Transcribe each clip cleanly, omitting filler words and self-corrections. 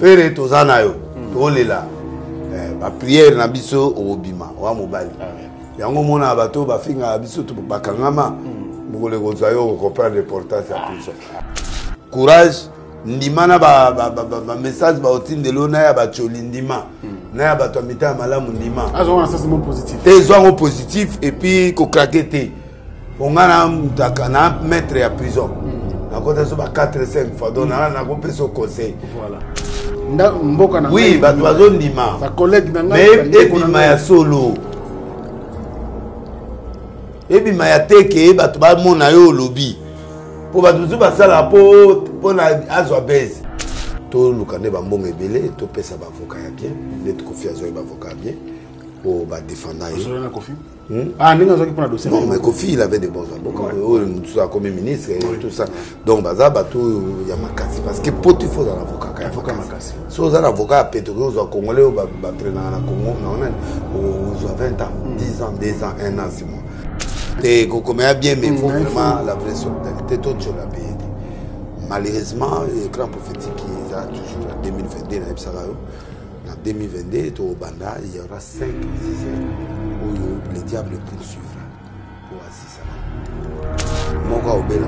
fere tozana yo tolela ba prière na biso obima wa mobali yango mona bato ba finga biso to bakangama mukole kozwa yo comprendre l'importance ya tout ça courage ndimana ba message ba otindelo na ya ba cholindima na ya bato amita malamu ndima azo un sentiment positif ezwango positif et puis ko craquer te ongana mutaka na mettre ya prison na kota so ba 4-5 fois donc na ko peso conseil voilà nda mboka na oui bato bazo ndima ba collègue na ngai ebima ya solo ebima ya teke bato ba mona yo lobi po bato zo basala po na azwa base to lukande ba mbongo ebele to pesa ba avocat ya bien net confiance ba avocat bien pour ba défendre yo Kofi ah ninga zo ki pour dossier non mais Kofi il avait des bons avocats tout ça comme ministre et tout ça donc baza bato ya makasi parce que pour il faut un avocat makasi so za avocat à pétrole zo congolais ba traîner na Congo na on a 20 ans 10 ans 2 ans 1 an 6 mois et comme bien mais il faut vraiment la vraie solidarité tout sur la paix malheureusement le grand prophétique qui est toujours en 2022 na Epsarayo en 2022 au Banda il y aura 5 musiciens où le diable poursuivra pour assister mon gars au bel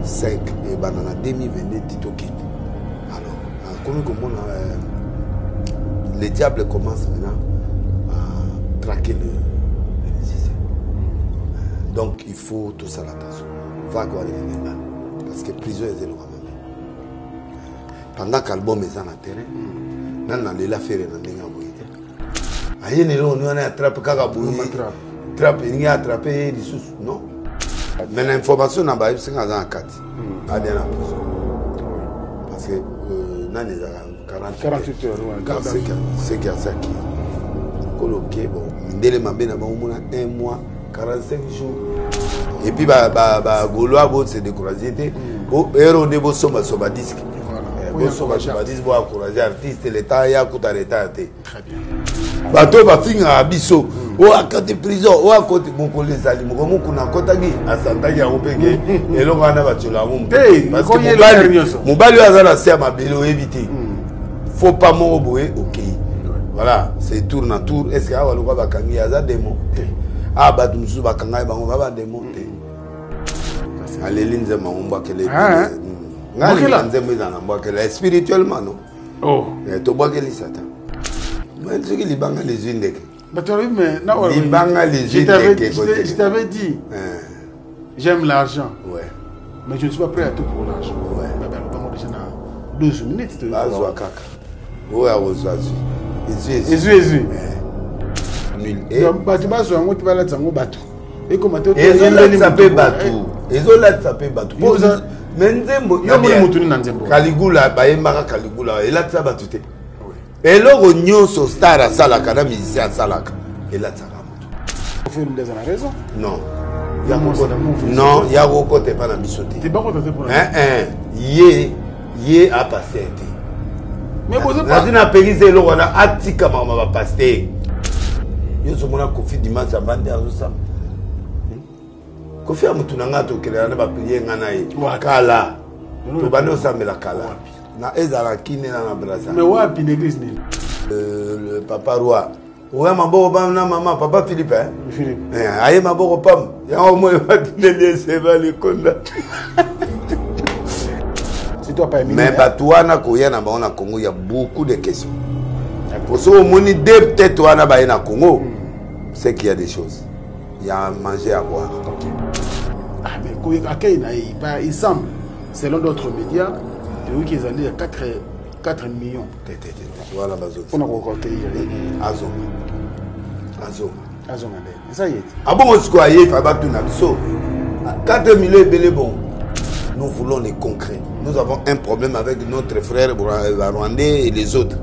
5 et Banda en 2022 Tito Kid alors comme le diable commence maintenant à traquer les musiciens donc il faut tout ça l'attention va quoi les là parce que plusieurs éléments pendant qu'album est en terrain nan na lela faire na ndinga boite ayene lo on a attraper kaka boye trap ni attraper des sous non mais l'information na ba ibsinga za 4 a bien parce que nan les 48 heures c'est qu'il y a ça qui coloqué bon ndele mabe na ba mona 1 mois 45 jours et puis ba goloa bo se décourager té bo héros de bo somba disque bo somba disque bo encourager artiste l'état ya kuta l'état té très bien bato ba finga biso o akate prison o akote moko les ali moko kuna kota gi asanta ya opeke elongo na batula mo parce que mobali azala se mabelo éviter faut pas mo boye OK voilà c'est tour na tour est-ce que awa lokwa bakangi aza démon ah bah nous sommes bakanga bango baba démonter alelinze maumba kele ngali nze mwiza na mbwa kele spirituellement non oh to bwa kele satan mais ce qui libanga les unes de mais tu as vu mais non libanga les unes je t'avais dit j'aime l'argent ouais mais je ne suis pas prêt à tout pour l'argent ouais bah le temps déjà na 12 minutes azwa kaka ouais awozazi Jésus bato bazwango ti balatisa yango bato ezolatisa mpe bato me nzembo kaligula bayembaka kaligula elatisa bato te eloko nyonso star asalaka na musicien asalaka elatisaka moto non ya kokota epa na biso te ye apaster te nazi na pelise eloko wana atikamaka bapaster yo somona Kofi dimanche abandi azosamba Kofi amutunanga tokelana ba prier ngana ye kala to bande osambela kala na ezala kine na brasa mais wapi l'église ni le papa roi oya maboko pam na mama papa Philippe aye maboko pam ya au moins va tenir c'est va le konda si toi pas mais batouana koya na ba na Congo il y a beaucoup de questions pour ça au moni deux têtes wana ba na Congo c'est qu'il y a des choses. Il y a à manger, à boire. Okay. Ah, mais il semble, selon d'autres médias, oui, qu'ils allaient à 4 millions. Voilà, on a encore Azon. Ça y est. Ah bon, on se croit, il faut battre une abisso. 4 millions est bon. Nous voulons les concrets. Nous avons un problème avec notre frère rwandais et les autres.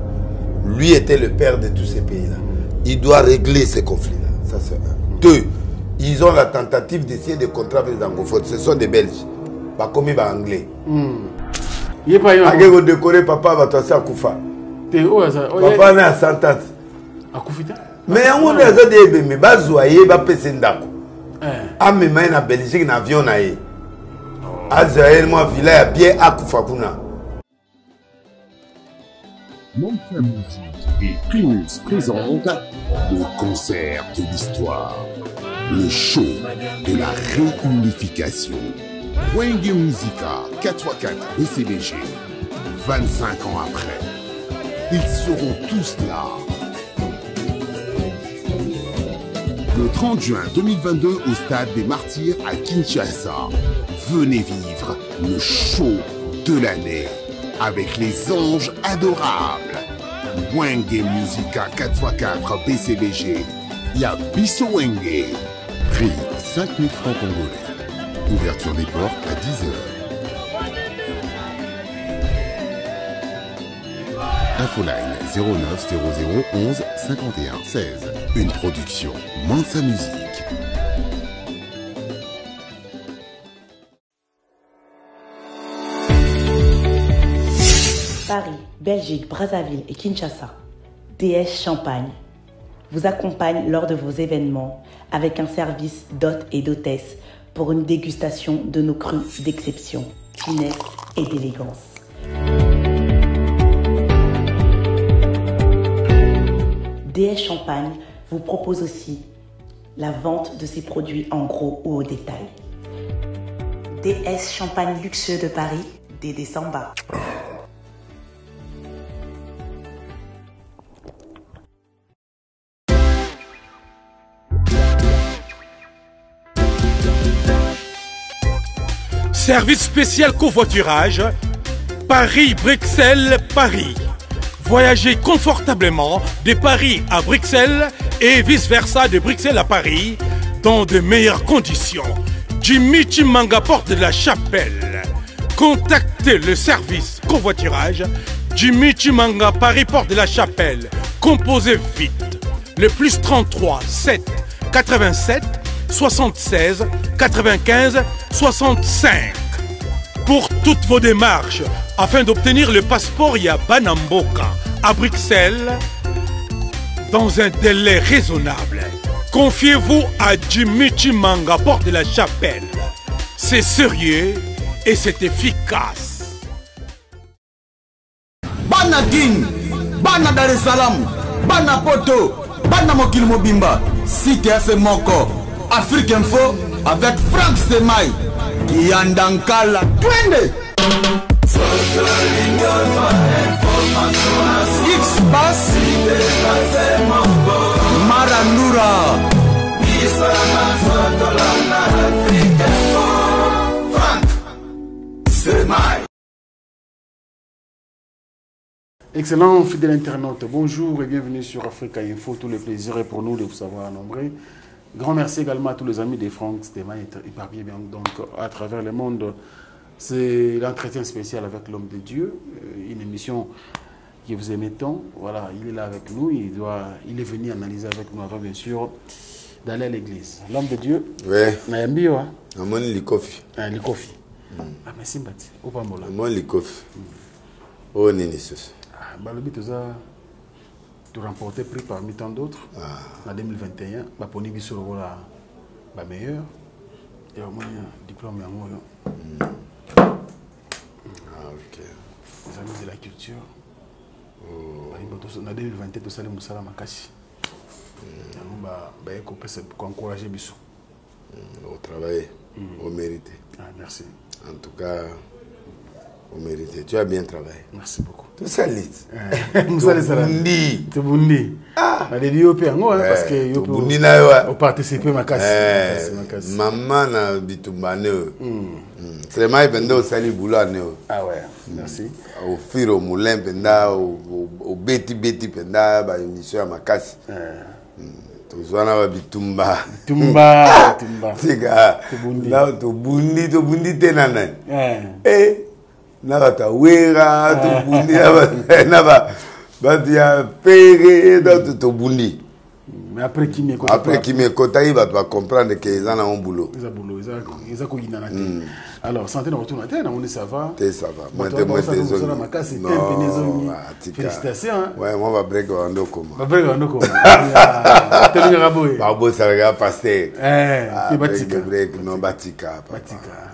Lui était le père de tous ces pays-là. Il doit régler ces conflits-là. Ça, c'est un. 2. Ils ont la tentative d'essayer de contraindre les anglophones. Ce sont des Belges. Pas comme les Anglais. Il n'y a pas eu décorer papa va passer à Koufa. Papa n'est à Santat. À Koufita. Mais on a des bébés. Mais bazoyer va passer d'ako. Ah mais moi na Belgique na avion na ye. Azaël moi villa bien à Koufa kuna. Montre Musique et Primus présente le concert de l'histoire, le show de la réunification. Wenge Musica 4x4 BCBG, 25 ans après, ils seront tous là. Le 30 juin 2022 au Stade des Martyrs à Kinshasa, venez vivre le show de l'année avec les anges adorables. Wenge Musica 4x4 BCBG, Yabiso Wenge. Prix 5 000 francs congolais. Ouverture des portes à 10h. Infoline 09 00 11 51 16. Une production Mansa Musique. Paris, Belgique, Brazzaville et Kinshasa. DS Champagne vous accompagne lors de vos événements avec un service d'hôtes et d'hôtesses pour une dégustation de nos crus d'exception, finesse et d'élégance. DS Champagne vous propose aussi la vente de ses produits en gros ou au détail. DS Champagne luxueux de Paris, Dédé Samba. Service spécial covoiturage, Paris-Bruxelles-Paris. Voyagez confortablement de Paris à Bruxelles et vice-versa de Bruxelles à Paris dans de meilleures conditions. Jimmy Chimanga, porte de la Chapelle. Contactez le service covoiturage Jimmy Chimanga, Paris, porte de la Chapelle. Composez vite. Le plus 33 7 87 76 95 65. Pour toutes vos démarches, afin d'obtenir le passeport Yabanamboka à Bruxelles, dans un délai raisonnable, confiez-vous à Jimmy Chimanga, porte de la Chapelle. C'est sérieux et c'est efficace. Bana King, Bana Dar es Salaam, Bana Poto, Bana Mokil Mobimba, Cité Moko, Afrique Info avec Frank Stemai, Kiandankala, Twende. X-Bass, Marandura, Frank Stemai. Excellent fidèle internaute, bonjour et bienvenue sur Africa Info. Tout le plaisir est pour nous de vous savoir nombreux. Grand merci également à tous les amis de Frank Stemai éparpillés donc à travers le monde. C'est l'entretien spécial avec l'homme de Dieu, une émission que vous aimez tant. Voilà, il est là avec nous, il est venu analyser avec nous avant bien sûr d'aller à l'église. L'homme de Dieu. Oui. Nayambio hein. Amon likofi. Likofi. Ah mais simbati. Opamola. Amon likofi. Oh ninisus. Balobi toza tu remporté prix parmi tant d'autres en 2021 ba poni biso la ba meilleur et au moins diplôme yango yo. OK. Les amis de la culture. Ba imba to na 2021 to sali musala makasi. Yango ba eko pesa pour encourager biso. Au travail, au mérité. Ah merci. En tout cas, au mérité. Tu as bien travaillé. Merci beaucoup. Tout ça lit. Tu bundi. Ah. Na de Yope ngo parce que Yope. Bundi na yo. Au participer makasi. Maman na bitumbane. Seulement bendo sali boulane. Ah ouais. Merci. Au fir au moulin penda au beti penda ba émission ya makasi. Tozwana ba bitumba. Tumba. Tika. Là to bundi tenana. Nabata wera to bundi naba badia pere to bundi. Mais après qui me kota il va comprendre que ils en ont un boulot. Ils ont coginé na tête. Alors santé na retour na tête, on ça va. Ça va. Moi désolé. Félicitations. Ouais, moi va break ando comment. Va break ando comment. Tellement raboé. Babo ça va passer. Batika. Break non batika. Batika.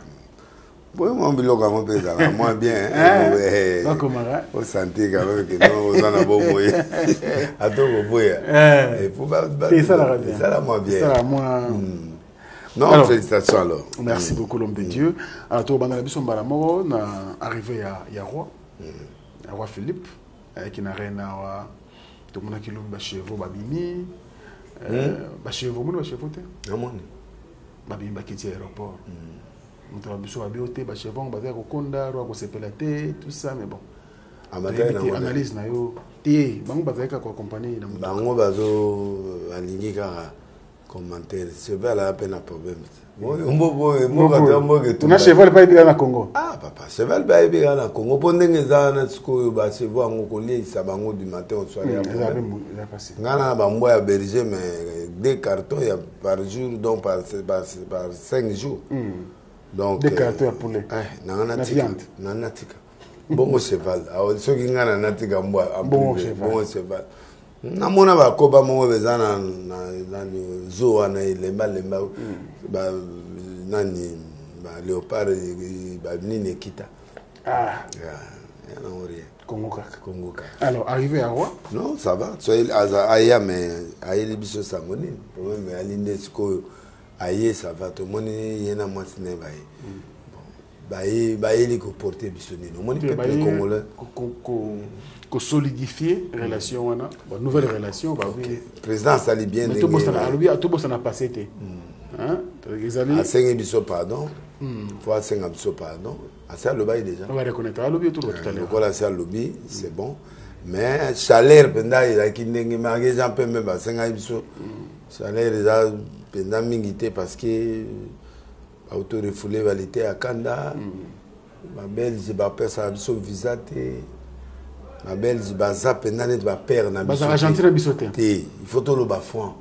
Oui, mon biloko mon pesa moins bien. Pas comment hein? Au santé quand même que non, on en a beau boyer. À tout beau boyer. Et pour ça la bien. Ça la moins bien. Ça la moins. Non, alors, félicitations alors. Merci beaucoup l'homme de Dieu. Alors toi bana biso mbala moko na arrivé ya roi. Roi Philippe qui n'a rien à tout le monde qui l'a chevaux babimi. Chevaux mon chevaux te. Non mon. Babimi bakiti aéroport. Nous avons besoin de BOT, de chevaux, de Konda, de tout ça, mais bon. Analyse, il y a compagnie. Bango bazo aligné car commentaire. C'est pas la peine à problème. On a cheval pas bien au Congo. Ah papa, cheval pas bien au Congo. Pendant que ça na siko ba cheval en Congolais, ça bango du matin au soir. Ngana bango ya berger mais 2 cartons par jour donc par 5 jours. Donc des cartons à poulet. Nanatika. Bon cheval. Alors ceux qui ngana natika mboa bon cheval. Namona ba koba mo bezana na zoo ana lemba ba nani ba léopard ba nini kita. Ah. Ya na ori. Congo kaka. Alors arrivé à roi? Non, ça va. Soyez aya mais aye biso sangoni. Problème alinde siko aye ça va tout le monde yena mwasine baye baye li ko porter bisoni no moni peuple congolais ko solidifier relation wana nouvelle relation ba oui président sali bien mais tout bossa na passé té hein ezali a sengi biso pardon faut senga biso pardon a ça le bail déjà on va reconnaître a lobby tout à l'heure voilà ça lobby c'est bon mais chaleur penda il a ki ndenge marge gens peut même ba senga biso chaleur déjà penda mingité parce que auto refoulé valité à Kanda ma belle je ba pesa biso visa té ma belle je ba za penda net ba père na biso Argentine biso té il faut tout le ba franc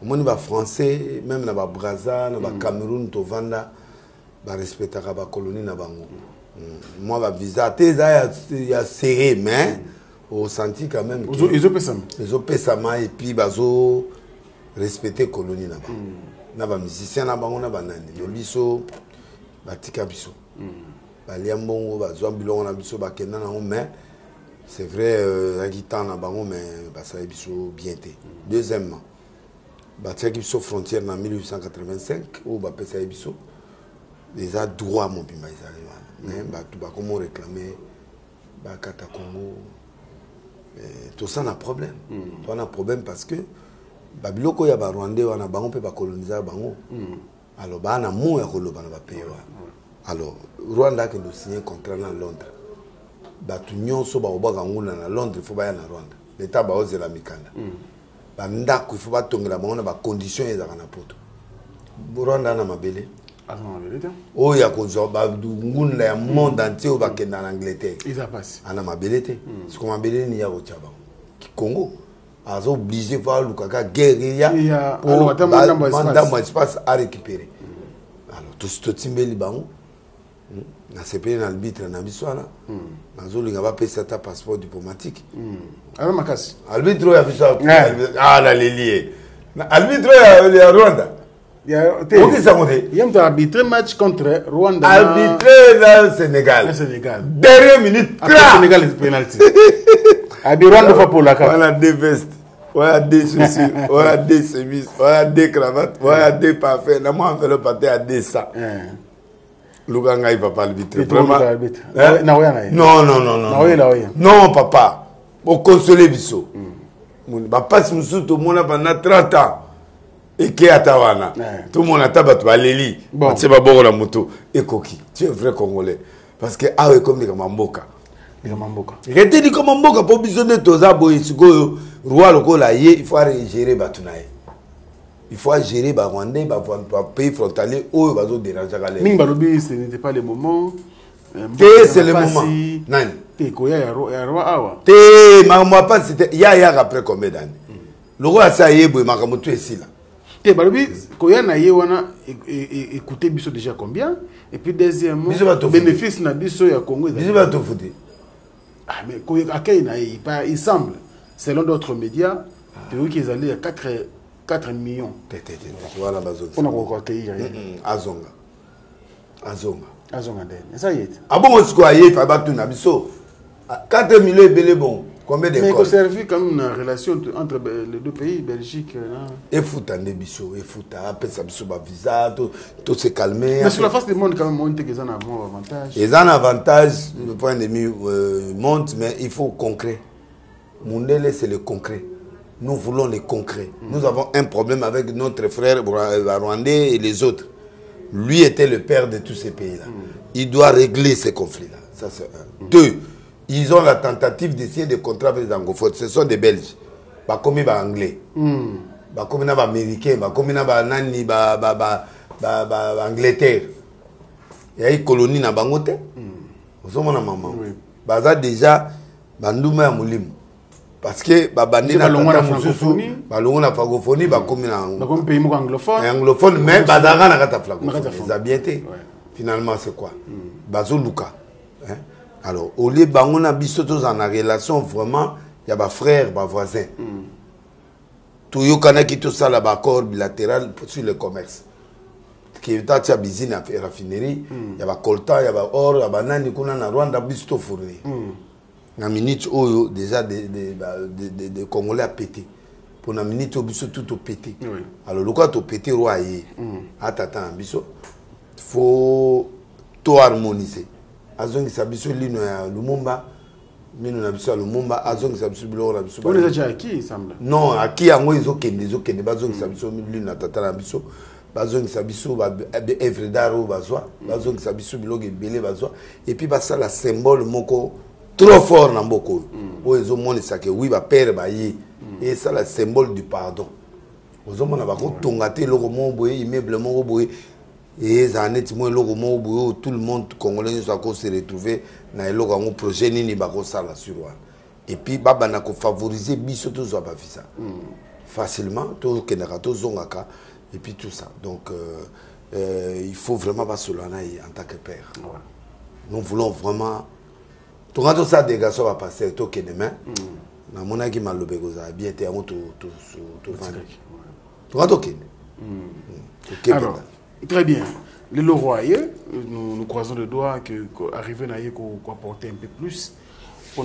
au moins ba français même na ba Brazza na ba Cameroun to vanda ba respecter ba colonie na bango moi ba visa té ya serré mais au senti quand même ils ont pesa ma et puis bazo respecter colonie na ba na ba musicien na bango na banani le biso batika biso ba liambongo ba zombilongo na biso ba kenda na mais c'est vrai agitant na bango mais ba sa biso bien té deuxièmement ba tika biso frontière na 1885 ou ba pesa biso les a droit mon bimba izali mais ba tout ba comment réclamer ba kata Congo tout ça na problème tout na problème parce que babiloko ya ba Rwandais wana bango pe ba coloniser bango alors ba na mo ya koloba na ba pays alors Rwanda qui nous signé contrat na Londres ba tu nyonso ba obaka nguna na Londres faut ba ya na Rwanda l'état ba ozela mikanda ba ndako faut ba tongela bango na ba conditions ezaka na poto Rwanda na mabele oh ya kozwa ba nguna ya monde entier ba kenda na Angleterre ils a passé ana mabele te ce qu'on mabele ni ya ko tchaba Congo a obligé voir Lukaka guerrier pour mandam espace à récupérer alors tout ce timbeli bango na CPI na arbitre na biswana nazo linga ba pesa ta passeport diplomatique alors makasi arbitre ya biswa la lilie arbitre ya Rwanda ok ça compte il y a un arbitre match contre Rwanda arbitre na Sénégal dernière minute Sénégal penalty abi Rwanda fa pour la carte voilà des vestes voilà des chaussures voilà des chemises voilà des cravates voilà des parfums na moi enveloppe pâté à 200 Luganga il va pas arbitre vraiment non papa au consoler biso mon papa si musu to mona pendant 30 ans et qui atawana tout le monde ataba to aleli c'est pas bon la moto et coquille tu es vrai congolais parce que ah comme des mamboka rete di comme mboka pour besoin de toza boy sikoyo roi lokola ye il faut gérer batunaye il faut gérer ba Rwandais ba pays frontalier où bazo déranger galère mingi balobi ce n'était pas le moment c'est le moment nani te koya ya roi awa te ma pas c'était ya après combien d'années lokola ça yebo makamutu esila te balobi koya na ye wana écoutez biso déjà combien et puis deuxièmement bénéfice na biso ya Congo biso ba to fouti. Ah, mais il semble, selon d'autres médias, qu'ils allaient à 4 millions. Voilà, on a encore accueilli. Azonga. Ça y est. Ah bon, on se croit, il faut abattre un abisso. 4 millions et belé bon. Combien d'écoles? Mais il faut servir comme une relation entre les deux pays, Belgique. Et fout en débisso, et fout à après ça, visa, tout se calmer. Mais sur la face du monde, quand même, on a un avantage. Ils ont un avantage, le point de vue monte, mais il faut concret. Mondele, c'est le concret. Nous voulons le concret. Nous avons un problème avec notre frère rwandais et les autres. Lui était le père de tous ces pays-là. Il doit régler ces conflits-là. Ça, c'est un. 2. Ils ont la tentative d'essayer de contraindre les anglophones. Ce sont des Belges. Bah, comme les Anglais. Bah, comme les Américains. Bah, comme les Angleterre. Il y a une colonie dans Bangote. Vous avez maman. Bah, ça déjà, Bandouma ya Moulim. Parce que Babandi na francophonie, la francophonie, bah comme un pays anglophone. Anglophone, mais Badara na kata francophonie. Les habiletés. Finalement, c'est quoi? Bazo Luka. Alors, au lieu de na bisotos en relation, vraiment, il y a des frères, des voisins. Tout le monde qui tout ça, là, accord bilatéral sur le commerce. Qui est à Tiabizine, à la raffinerie, il y a des coltan, il y a des or, il y a des nani, qu'on a na Rwanda, bisto fourni. Na minute où déjà des Congolais a pété. Pour na minute où biso tout a pété. Alors, le cas tout pété, roi y attends, biso, faut tout harmoniser. Azongi sabiso lino ya Lumumba, mino na biso Lumumba, azongi sabiso bilo na biso. On les a déjà acquis, il semble. Non, acquis yango ezokende bazongi sabiso lino na tata na biso, bazongi sabiso ba œuvre d'art bazwa, bazongi sabiso bilo gebele bazwa, et puis ça la symbole moko trop fort na mboko. O ezomonisa ke oui ba père ba yi, et ça la symbole du pardon. Ozomona ba ko tongate loko mo boye immeuble mo boye. Et ça net moi tout le monde congolais soit se retrouver dans le projet ni bako sala sur et puis baba na ko favoriser biso to zo ba visa facilement to kenaka to zongaka et puis tout ça donc il faut vraiment pas se lancer en tant que père. Nous voulons vraiment tout quand ça des garçons va passer to kenema na mona ki malobe ko za bien te to vendre to quand ok. Alors très bien. Le Leroy, nous croisons le doigt qu'arriver à apporter un peu plus pour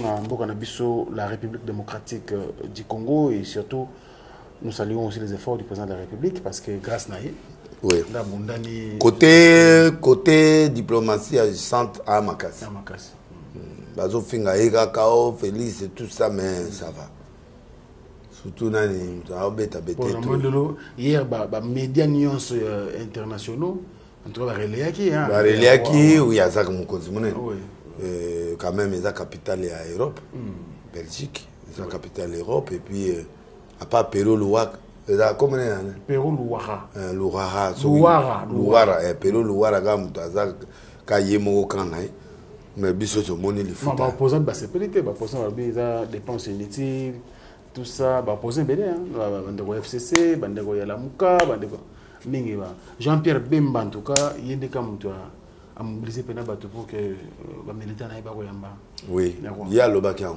la République démocratique du Congo et surtout nous saluons aussi les efforts du président de la République parce que grâce à oui. Côté diplomatie agissante à Makassi. Bazo Finga Ega Kao, Félix et tout ça, mais ça va. Surtout dans hier, les médias internationaux, en tout cas, Reléaki, oui, il y a ça comme quand même, il y a la capitale de l'Europe, Belgique, il y a la capitale de l'Europe, et puis, à part Pérou-Louak, comment est-ce que Pérou-Louara. Louara, Pérou-Louara, quand il y a un canal, mais biso to moni le foot. Bah opposant ba sécurité, ba opposant ba dépenses inutiles. Tout ça va poser bien bandeko FCC bandeko ya Lamuka bandeko mingi ba Jean-Pierre Bemba en tout cas yende ka mutu a mobiliser pena bato pour que ba militaire na ba ko yamba oui il y a le bakian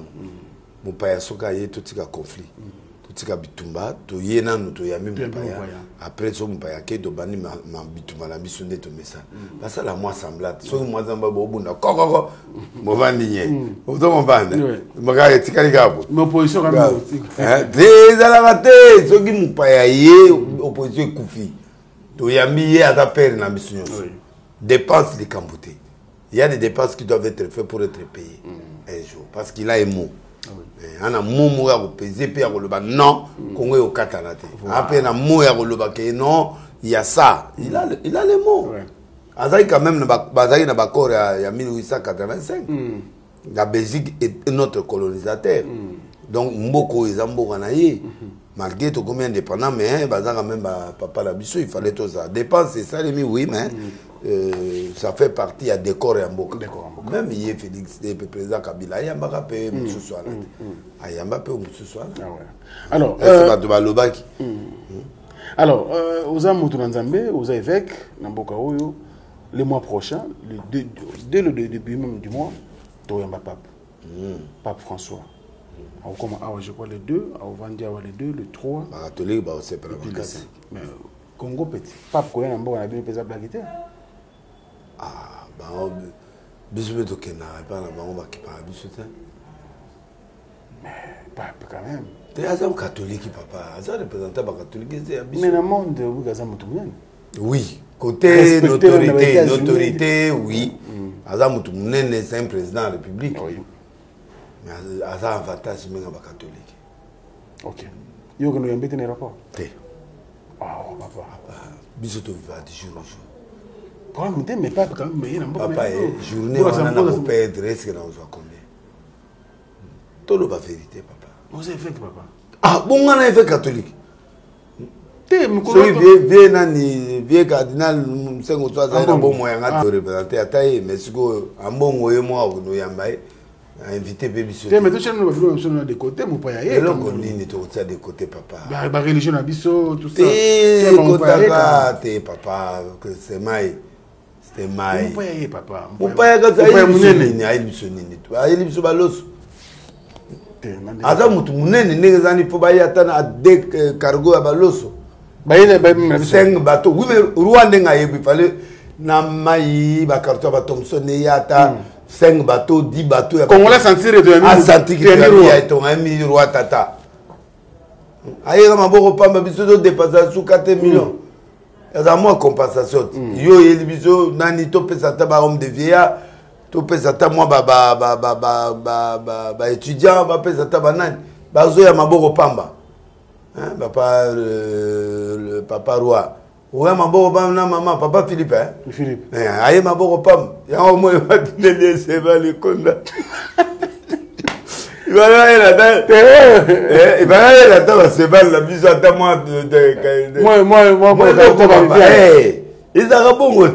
mon paya soka yé tout tika conflit tout tika bitumba to yena no to yami mon paya après so mon paya ke do bani ma bitumba la bisonde to mesa ça la moi semblable so moi zamba bo bunda kokoko mo vandi nye o to mo banda magaye tika ligabo mais opposition quand même des à la raté so ki mon paya yé opposition kufi to yami yé ata père na bisunyo dépenses les camboté il y a des dépenses qui doivent être faites pour être payées un jour parce qu'il a un mot. On a momo ya peser pe ya koloba non Congo yo katana te après na mo ya koloba ke non il y a ça il a les mots azai quand même bazai na bakor ya 1885 la Belgique est notre colonisateur donc mboko ezamboka na ye malgré tout combien indépendant mais bazaka même papa la biso il fallait tout ça dépense c'est ça les oui mais ça fait partie à décor et mboka même hier Félix le président Kabila yamba pe mususu ala yamba pe mususu ala alors alors aux amoutous nzambe aux évêques na mboka oyo le mois prochain dès le début même du mois to yamba pape François je crois les 2 le 2 le 3 catholique c'est pas mais Congo petit pape ko na mboka na bien pesa blaguité biso to kena pas na bango ba ki pa biso te. Mais pas quand même. Tu es un catholique, papa. Tu es un représentant catholique. Mais dans le monde, vous êtes un oui. Côté l'autorité, oui. C'est un président de la République. Oui. Mais il y a un avantage même catholique. Ok. Il y a un petit rapport. Oui. Ah, papa. Bisous, tu vas du jour au jour. Mais pas quand même. Papa, journée, on a un père de reste que nous avons combien. Tout le vérité, papa. Vous avez fait papa. Ah, bon, on a fait catholique. Vieux cardinal, c'est qu'on soit un bon moyen de représenter à taille, mais c'est un bon moyen, moi, nous y a invité bébé. Mais tout ça, nous avons des côtés, mon père. Et l'on connaît des côtés, papa. La religion, tout ça. T'es papa, que c'est maï. C'est maï. Mon père, papa. Mon père, quand ça y est, il aza mutu munene ndenge zani po baye atana de cargo ya baloso bayele cinq bateau oui mais Rwanda ngayebi fallait na mai ba carton ba Thomson yata 5 bateaux 10 bateaux ya Congolais sentir de ami senti que ya ton ami roi tata ayera maboko pamba biso do dépasser sous 4 millions ya moi compensation yo yeli biso nani to pesa ta ba homme de vieillard tout pesa ta moi ba étudiant ba pesa ta banani bazo ya maboko pamba hein papa le papa roi ouais maboko pamba na maman papa Philippe hein Philippe aye maboko pamba ya au moins va tenir c'est va les conda il va là il va là dans c'est va la biso ta moi ils a bon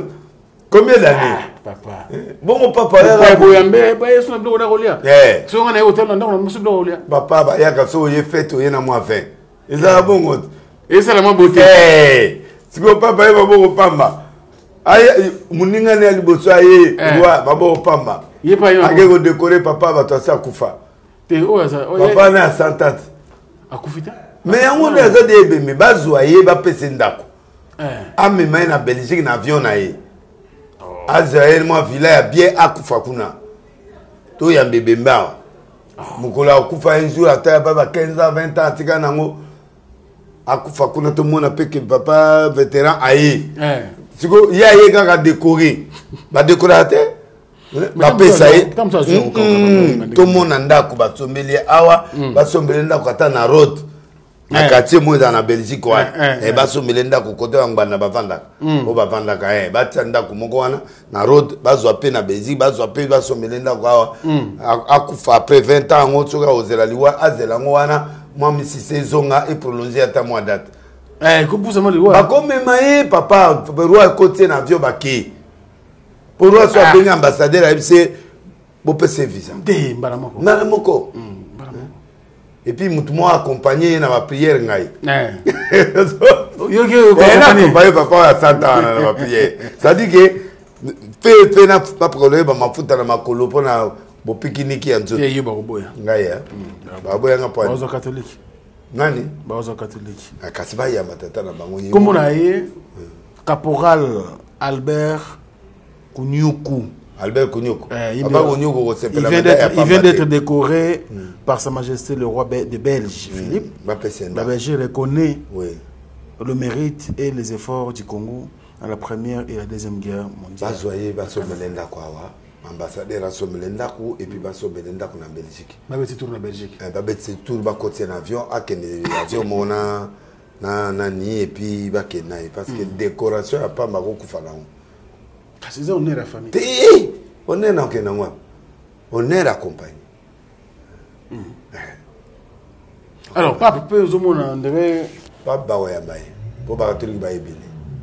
combien d'années papa bon papa papa ba ya ka so ye fête ye na moi fin eza bongo eza la beauté siko papa ye babo pamba ay muninga ne liboso aye roi babo pamba ye pa yo ake ko décorer papa ba to sa kufa te o eza papa na santat akufita mais yango na za de bembe bazwa ye ba pese ndako amema na Belgique na avion na ye Azraël moi villa ya bien akufa kuna to ya mbebe mbao mukola akufa un jour ata baba 15 ans 20 ans tika nango akufa kuna to mona peke papa vétéran aye siko ya ye kaka décorer ba décorateur ba pesa ye to mona ndako ba sombeli awa ba sombeli ndako ata na road na quartier mo dans la Belgique quoi et ba sombeli ndako côté ngwana ba vandaka o ba vandaka ba tsanda ko moko wana na road ba zo pe na Belgique ba zo pe ba sombeli ndako awa akufa après 20 ans ngo tsoka ozela liwa azela ngo wana moi misi saisonga et prolonger ata mois date ko pousa mo liwa ba ko mema papa roi côté na avion ba ki pour roi soit bien ambassadeur a c'est bo pe service de mbala moko et puis mutumo accompagner na ba prière ngai yo accompagner papa à 100 ans na ba prière ça dit que fait na pas problème ba mafuta na makolo pona bo pique-nique ya nzoto yo ba boya ngai ba boya nga point bazo catholique nani bazo catholique akasiba ya matata na bango yimo comme na ye caporal Albert Kunyuku il vient d'être décoré par Sa Majesté le roi de Belge, Philippe. La Belgique reconnaît le mérite et les efforts du Congo à la première et la deuxième guerre mondiale. Ambassadeur à Somelenda et puis Somelenda en Belgique. Babeti tour en Belgique. Babeti tour ba côté en avion à ken avion mona na ni et puis ba ken parce que décoration a pas mako kufala. C'est ça, on est la famille. On est dans Kenangwa. On est accompagné. Alors, papa, peu de monde en devait. Papa Baoyambaye. Pour Bagatuli Baébili.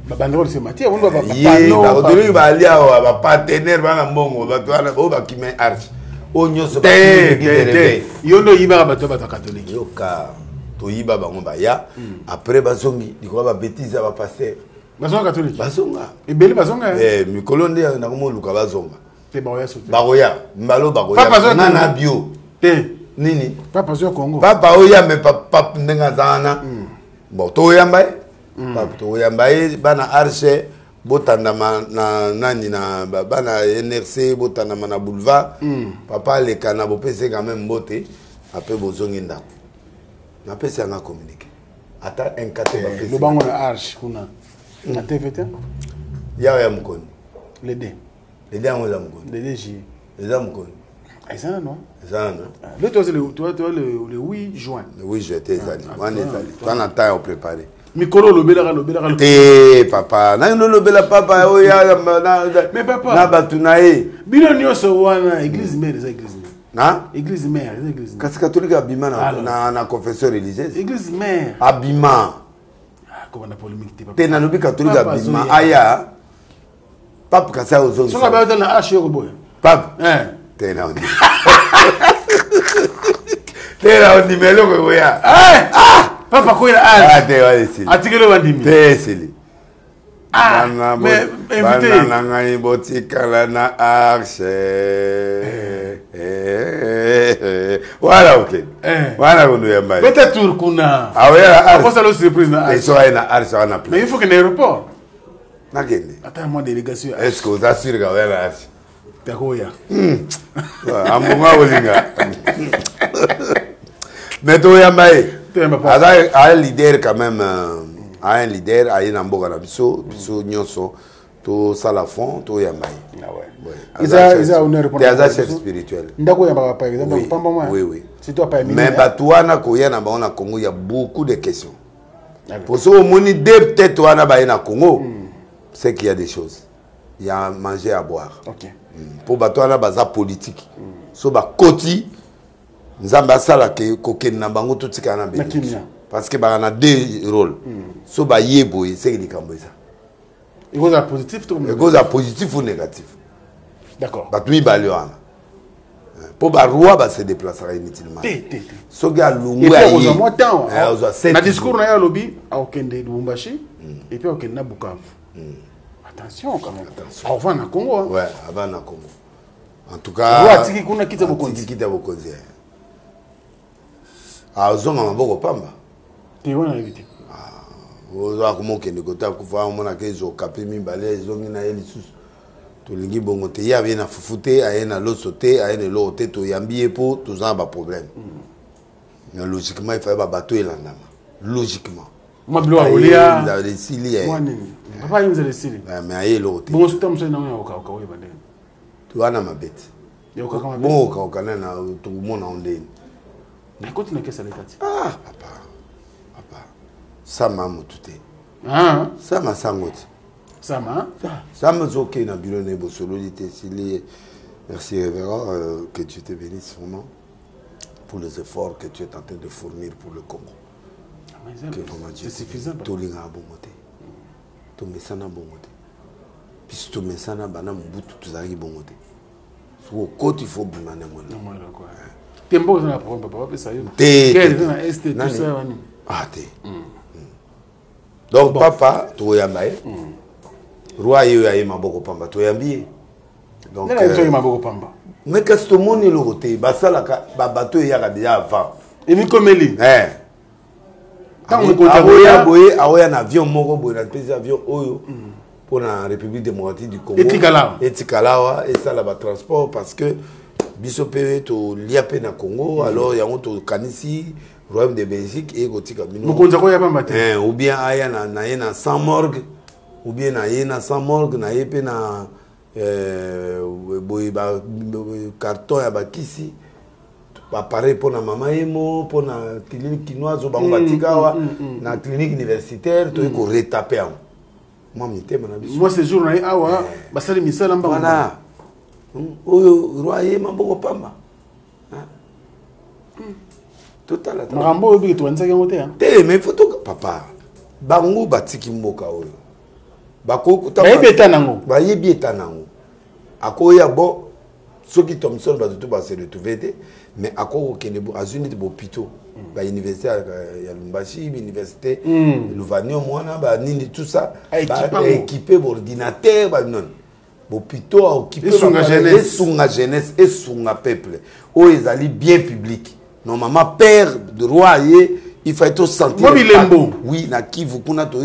Babandol, c'est Mathieu. On doit pas. Bagatuli Balia, va partenaire, va la mbongo, va toi la boba qui met arch. On y se passe. Yono Iba Batobata catholique. Yoka. To Iba Bangobaya. Après Bazongi, il va bêtise à passer. Bazonga catholique. Bazonga. Et Beli Bazonga. Mikolonde na komo luka Bazonga. Te Baroya sauté. Baroya, Mbalo Baroya. Nana bio. Te. Nini? Papa zo Congo. Papa oya me papa ndenga zana. Bon to yambaye. Papa to yambaye bana arche botandama na nani na baba na NRC botandama na boulevard papa le kana bopese quand même mbote après bozongi ndako na pese nga communiquer ata enkate ba pese le bango na arche kuna na TVT ya mkoni les deux on za mkoni les deux J les za mkoni ça non ça non le toi le 8 juin le 8 juin ezali wana ezali twana temps au préparer mikolo lobela papa na no lobela papa oya mais papa na batunae bino nyoso wana église mère eza église na église mère eza église kasi catholique abima na confession religieuse église mère abima comment na polémique papa te na lobi catholique abima aya pape kasa ozongi so ba na arche yo boya pape te na oni te na oni melo ko ya papa ko ila arche te wale sili atikelo bandimi te sili mais invité na ngai botikala na arche voilà ok voilà on doit mbaye peut-être kuna awera arche ça le surprise na arche et so ina arche wana mais il faut que l'aéroport na kende attends moi délégation est-ce que vous assurez que awera arche takoya amunga olinga mais to yambaye un leader quand même un leader a une amboka na biso nyonso to sala fond to yambaye isa honneur pour les chef spirituel ndako yamba par exemple pamba moi oui c'est toi pas mais batuana ko yana ba na Congo il y a beaucoup de questions pour ça au moni de peut-être wana ba na Congo c'est qu'il y a des choses il y a à manger à boire OK pour batuana baza politique so ba koti nzamba sala ke kokeni na bango to tika na bénédiction parce que ba na deux rôles so ba yebo c'est que likambo ça il goes à positif tout il goes à positif ou négatif d'accord ba tui ba liona pour ba roi ba se déplacera inutilement so ga lungu ya yi mo temps na discours na ya lobby a okende Lubumbashi et puis okende na Bukavu attention quand même avant na Congo ouais avant na Congo en tout cas roi tiki kuna kita bokonzi azonga maboko pamba te wana éviter oza komokende kota kufa mona ke ezokape mibale ezongi na ye lisusu tolingi bongo te ye aye na fufu te aye na loso te aye na eloko te toyambi ye mpo toza na baproblème mais logiquement efaye babato elandama logiquement esili mais aye eloko te towana mabete bongo okaokana na tokomona ondeni papa sama motu te sama sango te sama zoke na bureau na bosololi te sili merci révérend que Dieu te bénisse vraiment pour les efforts que tu es en train de fournir pour le Congo c'est suffisant tolinga bongo te tomesana bongo te puisque tomesana bana mobutu tozalaki bongo te so koti il faut bima na mwana tembo na problème papa pesa yo donc papa toyamba ye roi yo ya maboko pamba toyambi donc maboko pamba mais qu'est-ce que moni le côté basala ba bateau ya déjà avant et mi komeli tant on boye aoya na avion moko boye na pesi avion oyo pour la République démocratique du Congo etikalawa et ça là ba transport parce que biso pe to liapé na Congo alors ya on to kanisi royaume de Belgique et gotika bino mokonza ko ya pamba te ou bien aya na sans morgue ou bien na sans morgue na yepe na boye ba carton ya bakisi ba pareil pour na mama yemo pour na clinique kinoise ba batikawa na clinique universitaire to ko retaper moi ce jour na awa basali misala mba voilà oyo roi maboko pamba total marambo obi to nzaka ngote te mais photo papa bango batiki mboka oyo bakokuta ba yebi etanango akoya bo soki Thomson ba tout ba se retrouver te mais akoko kene bo azuni de hôpitaux ba université ya Lubumbashi université Louvanio mwana ba nini tout ça équipé ordinateur ba non hôpitaux occupé sunga jeunesse et sunga peuple o ezali bien public normalement père de roi il faut être sentir oui na Kivu kuna to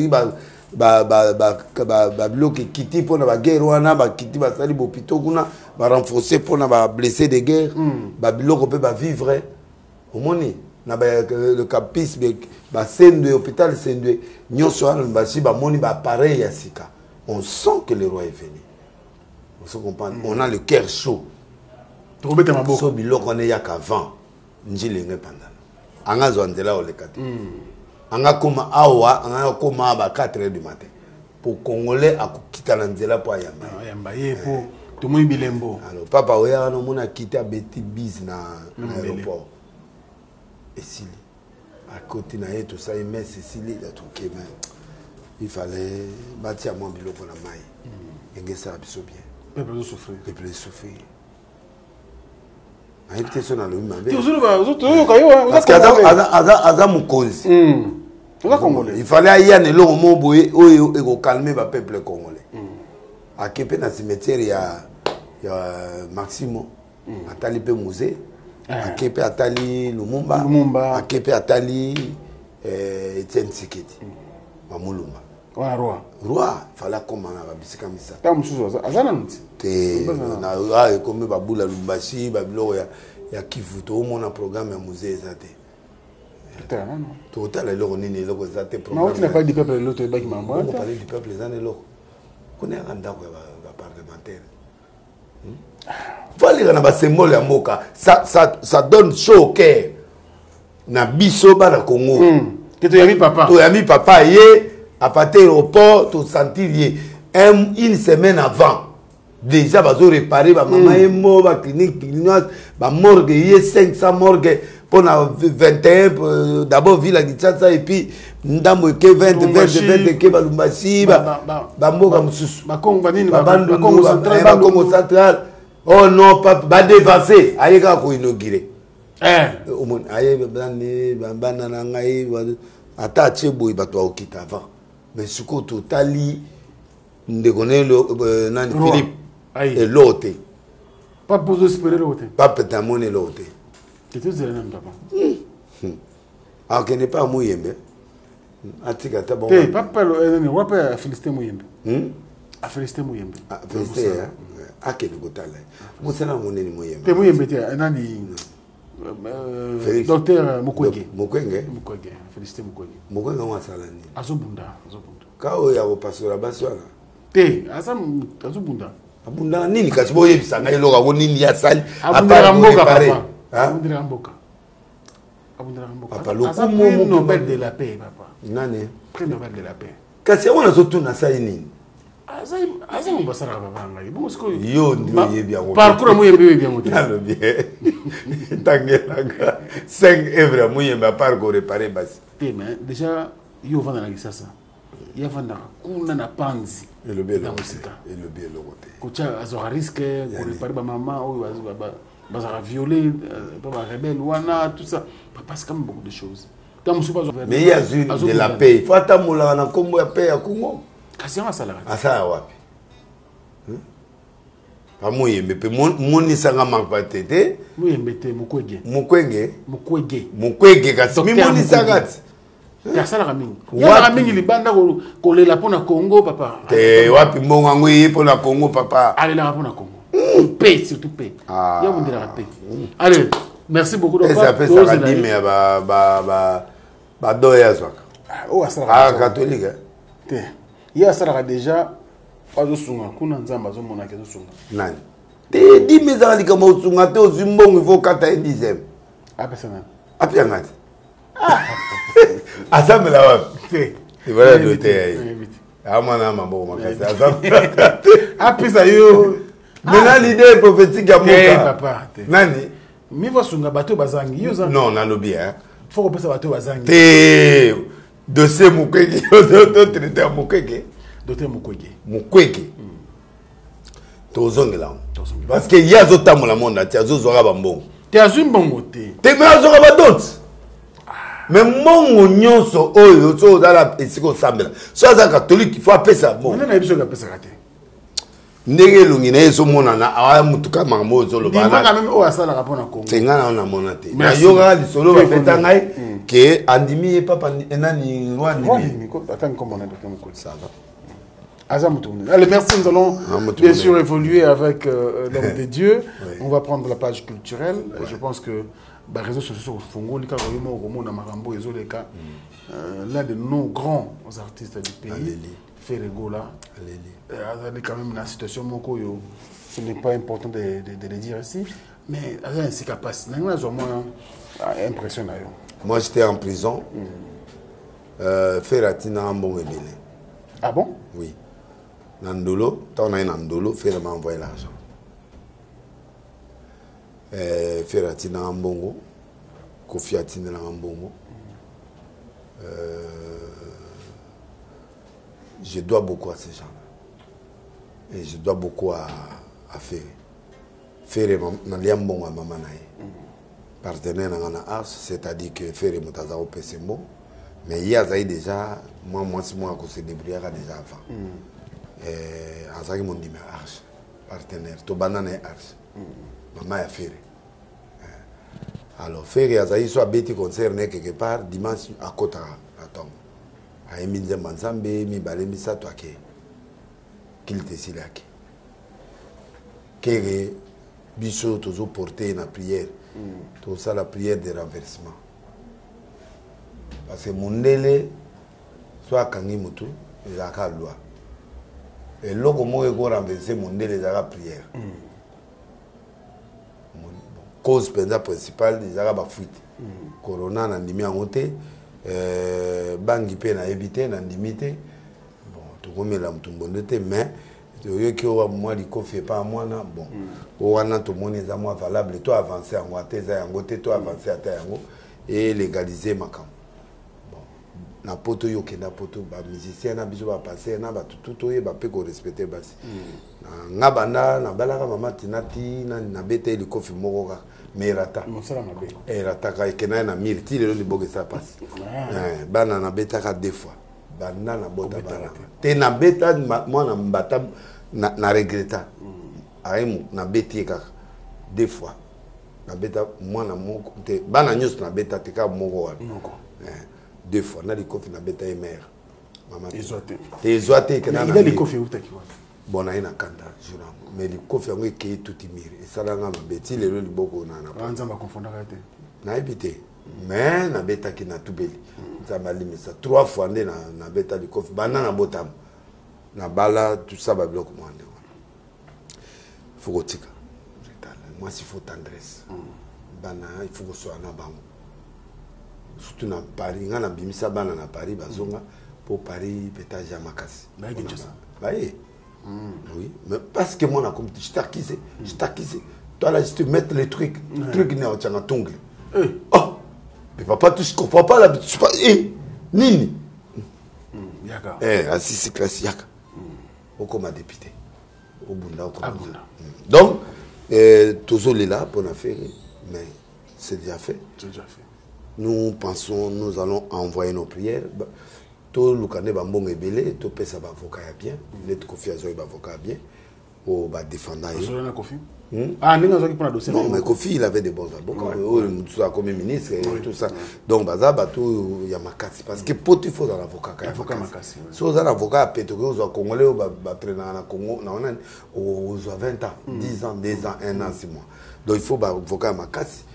biloko ekiti mpona baguerre wana bakiti basali bopito kuna barenforce mpona bablessé de guerre babiloko mpe bavivre omoni na le capis basendwe hôpital sendwe nyonso wana basi bamoni baappareil ya sika. On sent que le roi est venu. On se comprend. On a le cœur chaud. So biloko on est ya qu'avant njilenge pandana anga zo nzela olekati anga koma awa anga koma ba 4h du matin pour congolais akukita na nzela po yamba yepo tomoi bilembo alors papa oya no mona kita beti bis na aéroport esili à côté na yeto ça mais Cécilie la truqué mais il fallait bâtir mon biloko na mai engesa biso bien peuple souffrir parce il fallait y aller au mot boye et calmer le peuple congolais. À Képé dans le cimetière il y a Maximo Atali pe musée à Képé Atali Lumumba à Képé Atali Etienne Tshisekedi Mamulumba roi fallait comment na bisika misa azana nti te na comme babula Lumbashi babilo ya Kivu to mona programme ya musée ezate total eloko nini eloko ezate programme na pas du peuple l'autre baki mambo on parler du peuple ezane eloko connaît ndako ya parlementaire voilà na ba symbole ya mboka ça donne chaud au cœur na biso ba na Congo que to yami papa ye à partir au port tout sentir une semaine avant déjà bazo réparer ba maman est mort ba clinique ba morgue y 500 morgue pour na 21 d'abord ville à Kinshasa et puis ndambo ke 20 ke ba Lumbashi ba mboka mususu ba Congo banini ba Congo central oh non pas ba dévancé ayeka ko inaugurer au monde aye bana na ngai ata cheboy ba to okita avant mais suko totali ndekone nani Philippe et l'autre pas pour espérer l'autre pas peut-être mon l'autre c'était zéro même papa ah que n'est pas Mouyembe atika ta bon papa le roi féliciter Mouyembe a féliciter Mouyembe a féliciter a que le gotala mo sala moneni Mouyembe te Mouyembe te nani docteur Mukwege féliciter Mukwege on sala ni azobunda kao ya opasora baswana te azobunda abunda nini kasi boye bisanga eloka ko nini ya sali abundira mboka papa papa le prix Nobel de la paix papa nani prix Nobel de la paix kasi on a surtout na sai nini azai mbasara papa ngai bon siko yo ndio yebi yango parcours Mouyembe bien moto le bien tangela 5 evra Mouyembe parcours réparer basi te mais déjà yo vanda na kisasa ya vanda kuna na panzi et le bien dans musika et le bien le côté kocha azora risque ko réparer ba maman ou bazara violer ba rebelle wana tout ça papa c'est quand même beaucoup de choses mais il y a une de la paix il faut attendre na kombo ya paix ya Congo kasi ya sala asa wapi pa Mouyembe pe moni sanga makpatete Mouyembe te Mukwege kasi mi moni sanga ya sala mingi ya mingi libanda ko lela pona Congo papa te wapi mbonga ngwe pona Congo papa alela pona Congo paix surtout paix ya bundira la paix allez merci beaucoup donc ça fait ça dit mais ba doya zwaka o asala catholique te ya sala déjà azo sunga kuna nzamba azo mona ke azo sunga nani te di meza lika mo sunga te o zimbongo il faut kata 10e apesana apia ngati asame la wapi te voilà doté amana mambo makasi asame apesa yo mena l'idée prophétique ya moka papa nani mi va sunga bato bazangi yo zanga non nalobi hein faut repesa bato bazangi te dossier Mukwege to traiter Mukwege docteur Mukwege tozongela parce que ya zotamola monde ti azozora bambongo te azumbongo te me azora badot mais mongo nyonso oyo so dala esiko sambela so aza catholique il faut apesa bon on a biso ka pesa kate ndenge lungi na yeso mona na awa mutuka mango zo lo bana ndimaka même o asala ka pona Congo tenga na mona te na yoga lisolo ba feta ngai que andimi et papa enani roi andimi. Attends comment on est ça va. Allez, merci, nous allons bien sûr évoluer avec l'homme de Dieu. Oui. On va prendre la page culturelle. Ouais. Je pense que les réseaux sociaux sont l'un de nos grands artistes du pays, Ferregola. Quand même la situation, ce n'est pas important de le dire ici, mais c'est capable. Moi, j'étais en prison. Ferratina Ambongébélé. Ah bon? Oui. Nandolo, quand on a un Nandolo, Ferre m'a envoyé l'argent. Ferratina Ambongo, Kofiatina Ambongo. Je dois beaucoup à ces gens-là. Et je dois beaucoup à Ferre. Ferre m'a lié Ambongo à maman. Partenaire dans la ars, c'est-à-dire que Ferre m'a taza au PCMO. Mais il y a déjà, moi, c'est moi qui se débrouillera déjà avant. Azaki mon dit mais arche partenaire to banane arche maman a fait alors faire Azaki soit bêti concerné quelque part dimanche à Kota la tombe a Emile Manzambe mi balemi sa toi qu'il te silaki que biso toujours porter na prière tout ça la prière de renversement parce que mondele soit kangi mutu ezaka loi. Et là, comment on a renversé mon délai de la prière. Cause principale des Arabes fuite. Corona n'a pas monté, Bangui n'a évité, n'a limité. Bon, tout le monde a tout le monde mais moi, il fait pas moi, bon, on a tout le monde est valable. Toi avancer en côté, toi avancer à terre et légaliser ma camp. Na poto yo kenda poto ba musicien na biso ba passer na ba tout ba pe ko respecter basi na banda na balaka mama tinati na bete li kofi moko ka merata mosala mabe rata ka kena na mirti le li boge ça passe bana na beta ka deux fois banda na bota bana te na beta moi na mbata na regreta aimu na beti ka deux fois na beta moi na moko te bana nyos na beta te ka moko wa deux fois na likofi na beta et mère maman ezoate que na il likofi utaki wa bon na ina kanda jura mais likofi ngo ke tout imir et ça là na beti le liboko na na nzamba confondaka te na ebité mais na beta ki na tubeli nzamba limisa trois fois nde na beta likofi bana na botam na bala tout ça ba bloc mwande faut kotika moi s'il faut tendresse bana il faut que soit na bango surtout na Paris ngana bimisa bana na Paris bazonga pour Paris pétage à Makasi oui mais parce que moi na comme je t'accuse toi là je te mettre les trucs n'est en tient tongle oh mais papa tu comprends pas la nini yaka assisi classe yaka au comme député au bunda donc toujours là pour la faire mais c'est déjà fait. Nous pensons, nous allons envoyer nos prières. Tout le monde va bon ébélé, tout le monde va avocat bien, l'être confiance va avocat bien, au va défendre. Ah, non, mais Kofi, il avait des bons avocats. Tout ça comme ministre et tout ça. Donc, il y a Makasi. Parce que pour il faut un avocat. Si vous avez un avocat à Pétro, vous avez Congolais, vous avez un Congo, vous avez 20 ans, 10 ans, 2 ans, 1 an, 6 mois. Donc, il faut un avocat à Makasi.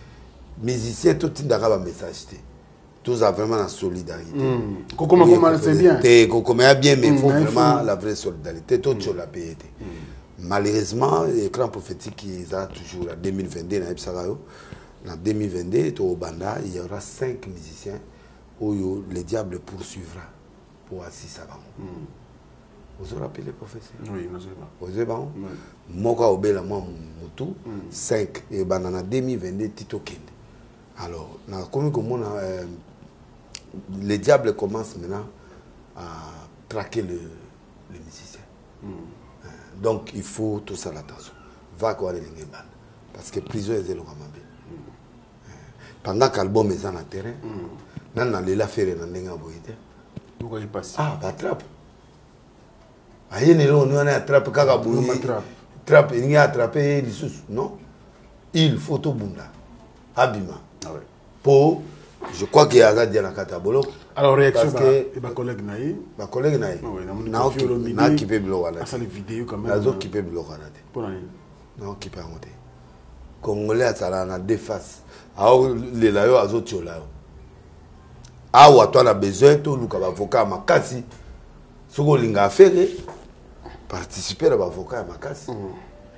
Musiciens, tout le monde a un message. Tous ont vraiment la solidarité. Comment c'est bien. Comment bien, mais il faut vraiment la vraie solidarité. Tout le monde l'a payé. Malheureusement, l'écran prophétique qui a toujours en 2022, en 2022, au Banda, il y aura 5 musiciens où le diable poursuivra pour assister à vous vous rappelez, professeur? Oui, nous vous avez Moka Obela Moutou, 5 et en 2022, Tito Kende. Alors, le diable commence maintenant à traquer le musicien. Donc, il faut tout ça l'attention. Va quoi les lignes ban. Parce que prison est le ramabé. Pendant que l'album est en terrain, nan na lela faire nan denga boite. Pourquoi il passe? Ah, ba trap. Aye ne lo on a trap kaka boui. Trap il y a attrapé les sous. Non. Il faut tout bunda. Abima. Ah ouais. Pour Je crois qu'il y a ça Diana Katabolo. Alors, réaction de ma collègue Naï. Ma collègue Naï. Na occupé Blowana. Ça les vidéos quand même. Na occupé Blowana. Pour l'année. Na occupé Amote. Congolais ça na deux faces. Alors les layo azotiola. Ah ou toi na besoin tout luka avocat makasi. Soko linga faire participer à l'avocat makasi.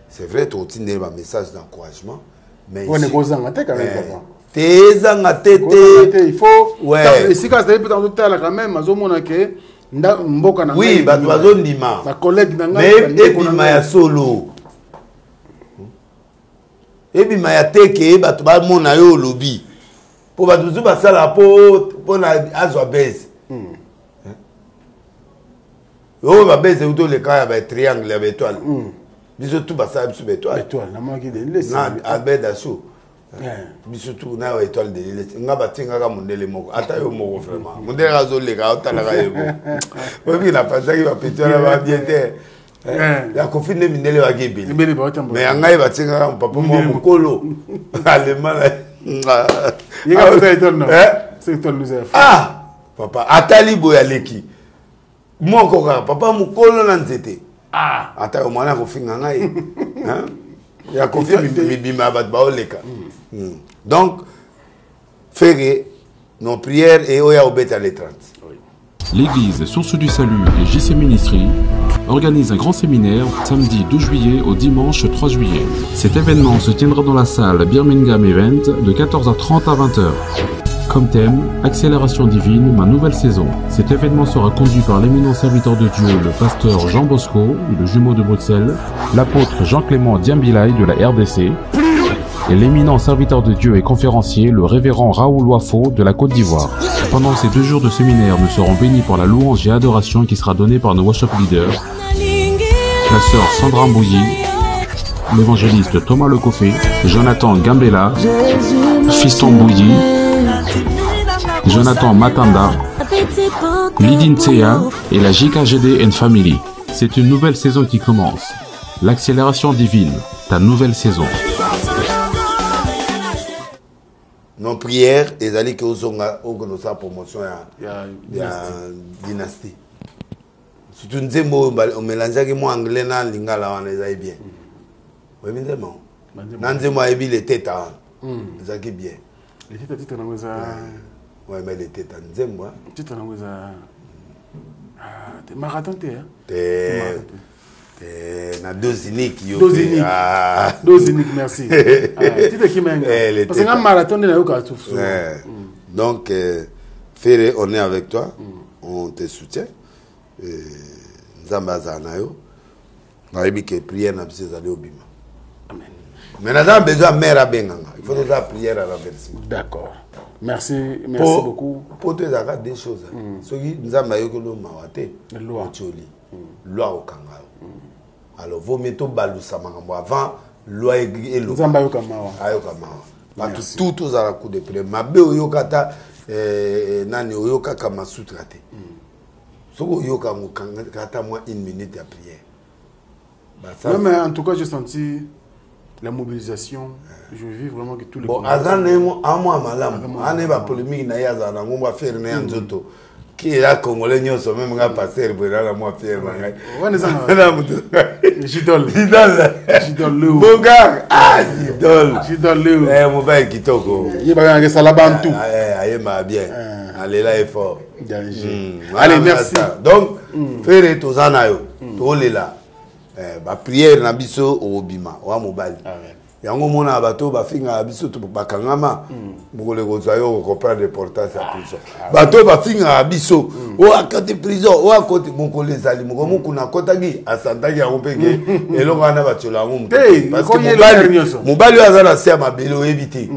C'est vrai tu as un message d'encouragement mais on est posant à quand même papa. Il faut ouais si quand c'est peut-être dans quand même azomona que mboka na oui ba bazo ndima ma collègue na mais et puis ma solo et puis ma teke ba to ba mona yo lobby pour ba tuzu ba sala pour na azwa base yo ba base uto le ka ba triangle ya étoile biso tout ba sala biso étoile na mangi de laisser na abeda sou biso tout na étoile de l'île nga batinga ka mondele moko ata yo moko vraiment mondele ka zo le ka otala ka yebo obi na pasaki ba pétrole ba biete ya kofine mindele wa gebeli mais anga ba tinga ka papa mo mokolo alemana yega ba étoile non c'est étoile nous a fait ah papa atali boya leki moko ka papa mokolo na nzete ah ata yo mwana kofinga ngai hein ya confirme bibima bat baoleka donc faire nos prières et oya obeta les 30. L'église Source du Salut et JC Ministry organise un grand séminaire samedi 12 juillet au dimanche 3 juillet. Cet événement se tiendra dans la salle Birmingham Event de 14h30 à 20h. Comme thème, accélération divine, ma nouvelle saison. Cet événement sera conduit par l'éminent serviteur de Dieu, le pasteur Jean Bosco, le jumeau de Bruxelles, l'apôtre Jean-Clément Diambilay de la RDC, et l'éminent serviteur de Dieu et conférencier, le révérend Raoul Wafo de la Côte d'Ivoire. Pendant ces 2 jours de séminaire, nous serons bénis par la louange et adoration qui sera donnée par nos worship leaders, la sœur Sandra Mbouyi, l'évangéliste Thomas Lekofé, Jonathan Gambela, Fiston Mbouyi, Jonathan Matanda, Lidin Tseya et la JKGD and Family. C'est une nouvelle saison qui commence. L'accélération divine, ta nouvelle saison. Nos prières, et d'aller que nous avons sa promotion de la dynastie. Surtout nous avons mélangé mon anglais dans le lingala, on les a bien. Oui, mais c'est bon. Nous avons les têtes, ils ont bien. Les têtes, nous avons... Oui, mais les têtes, nous avons... Les têtes, nous avons... Marathon, na deux uniques deux uniques merci parce que un marathon donc Ferré on est avec toi on te soutient nzamba nayo na yebi que prière na biso ezali obima amen mais na za besoin mère abenganga il faut que la prière à renversement d'accord merci beaucoup pour te zaka des choses soki nzamba yo ko lo mawate loi choli loi okanga alors vaut mieux tout balusa makambo avant loi et loi nzamba yo kamawa ayo kamawa parce que tout aux coup de prière mabe oyokata nani oyoka kama sutrate soko yoka ngata moi 1 minute à prière non mais en tout cas j'ai senti la mobilisation je vis vraiment que tous les bon azanemo amwa malamu ane ba polémique na yaza na ngomba faire na nzoto qui est là congolais nyoso même nga passer pour la moi faire ngai wana sana Jidol le bon gars Jidol le mobile kitoko yeba nga sala bantu ayema bien allez là est fort allez merci donc faire tozana yo to lela ba prière na biso obima wa mobile yango mona bato bafinga biso to bakangama mukole kozwa yo comprendre l'importance ya prison bato bafinga biso o akate prison o akote mukole zali mukomo kuna kotaki asantaki yango peke elongo ana batiola ngo parce que mobali azana se mabelo ebité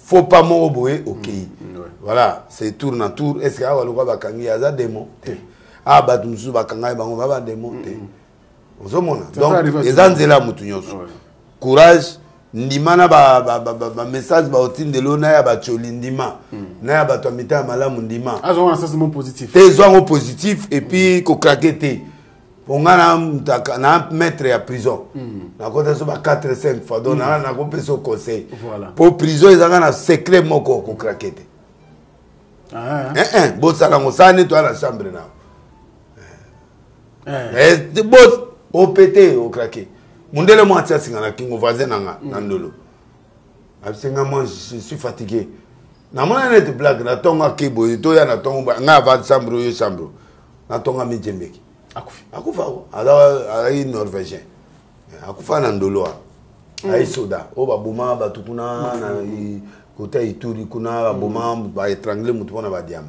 faut pas mo boye OK voilà c'est tour na tour est-ce que awa lokwa bakangi aza démon ah batu musu bakanga bango baba démon ozomona donc ezanzela mutu nyoso courage ndimana ba message ba otindelo na ya ba choli ndima na ya ba to mita malamu ndima azo un sentiment positif besoin positif et puis ko craquer ongana na mettre ya prison na kota so ba 4-5 fois donc na ko peso conseil pour prison ezanga na secret moko ko craquer bosala ngosane to la chambre na boss au pété au craqué mundele mo atia singa na kingo voisin nanga na ndolo absenga moi je suis fatigué na mona net blague na tonga kebo to ya na tonga nga va chambre yo chambre na tonga mi jembeki akufa ala norvégien akufa na ndolo ai soda o babuma batukuna na côté Ituri kuna babuma ba étrangler mutu na ba diama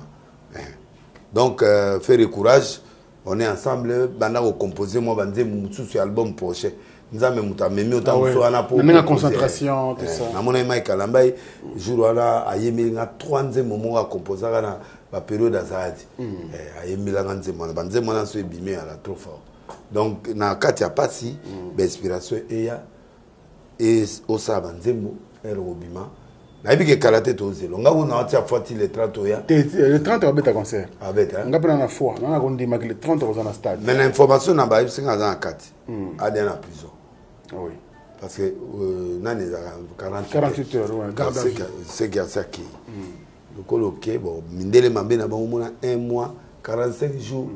donc faire courage on est ensemble banda ko composer moi banze mutu sur album prochain nzambe mutu amemi autant so ana pour na concentration tout ça na mona Mike Kalambai jour wana ayemi nga 3e moment à composer na ba période azadi ayemi la nganze mona banze mona so ebimé à la trop fort donc na kati ya pasi ba inspiration et au saba nzembo erobima na ibike karate tozelo ngaku na atia foti le 30 ya le 30 va beta concert avec hein ngapena na foi na ko ndima le 30 au na stade mais l'information na ba ibsinga za kati ade na prison oui parce que nani za 48 heures ouais garde à vue c'est qui a ça qui le coloqué bon mindele mambe na bango mona 1 mois 45 jours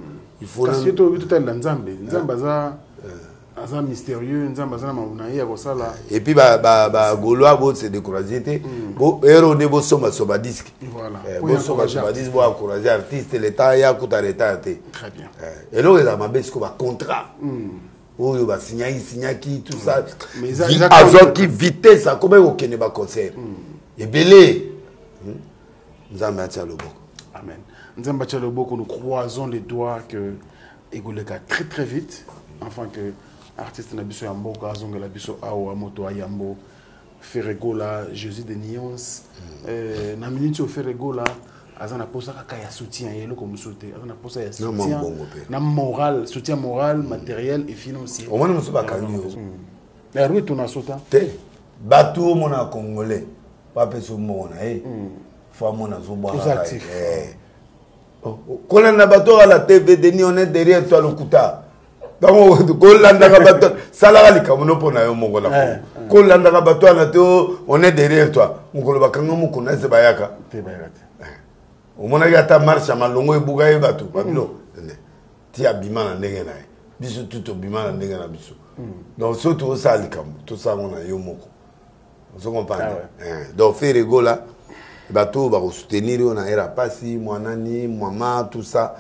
il faut parce que tout est dans nzambe za aza mystérieux nzamba za na ya ko sala et puis ba goloa bo se décourager bo héros de bo soma soba disque voilà bo soma soba disque bo encourager artiste l'état ya kuta l'état té très bien et là les amabes ko ba contrat oyo ba signaki tout ça mais azo qui vitesse ça comme au kene ba concert et belé nzamba tia loboko amen nzamba tia loboko nous croisons les doigts que egoleka très très vite enfin que artiste na biso ya mboka azongela biso awa moto ayambo Ferregola Jésus de Nyons na minute au Ferregola azana posa kaka ya soutien yelo comme sauter azana posa ya soutien na moral soutien moral matériel et financier au moins nous sommes bakani la rue tuna sota te batou mona congolais pas peso mona faut mona zo boire kolanda bato à la TV Denis on est derrière toi le kuta donc kolanda bato salaka likamuno pona yo mongo la kolanda bato na to on est derrière toi mukolo bakanga mukuna se bayaka te bayaka o mona ya ta marche malongo ebuga e bato babilo ti abima na ndenge na biso tout obima na ndenge na biso donc surtout ça likamu tout ça on a yo moko on comprend donc faire rigola bato ba soutenir na era pasi mwanani mama tout ça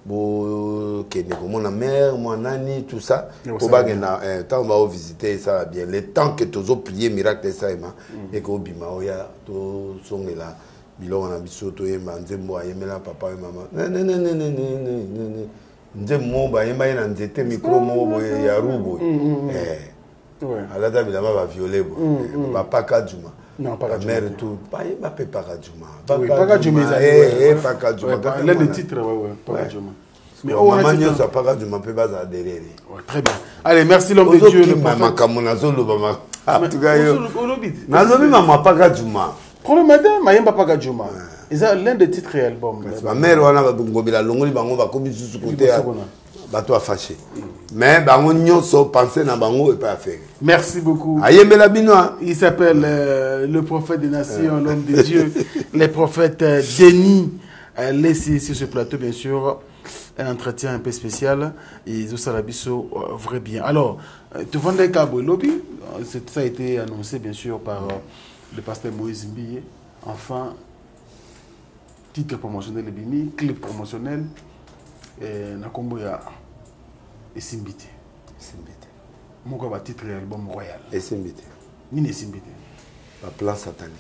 bo kene ko mona mère mwanani tout ça ko bagenda tant on va visiter ça bien le temps que tozo prier miracle ça et ko bima oya to songela biloko na biso to yemba nzembo ayemela papa et maman nzembo ba yemba na nzete micro mo ya rubo alata bilama ba violer ba paka juma non pas la mère tout pas paka juma paka juma paka juma l'un des titres paka juma mais on a dit ça paka juma peut pas derrière très bien allez merci l'homme de Dieu le maman kamona zolo ba en tout cas yo na lobi maman paka juma Pour madame mayemba paka juma c'est l'un des titres album ma mère wana ba ngobila longoli bango ba komi susu côté bato a fâché mais bango nyonso penser na bango et pas faire merci beaucoup ayembela binoa il s'appelle le prophète des nations l'homme de Dieu le prophète Denis laissé sur ce plateau bien sûr un entretien un peu spécial et Zosalabiso vrai bien alors tu vendais Cabo Lobby ça a été annoncé bien sûr par le pasteur Moïse Mbiye enfin titre promotionnel Bimi clip promotionnel na kombo ya Esimbite moko ba titre album royal Esimbite ni Esimbite la plan satanique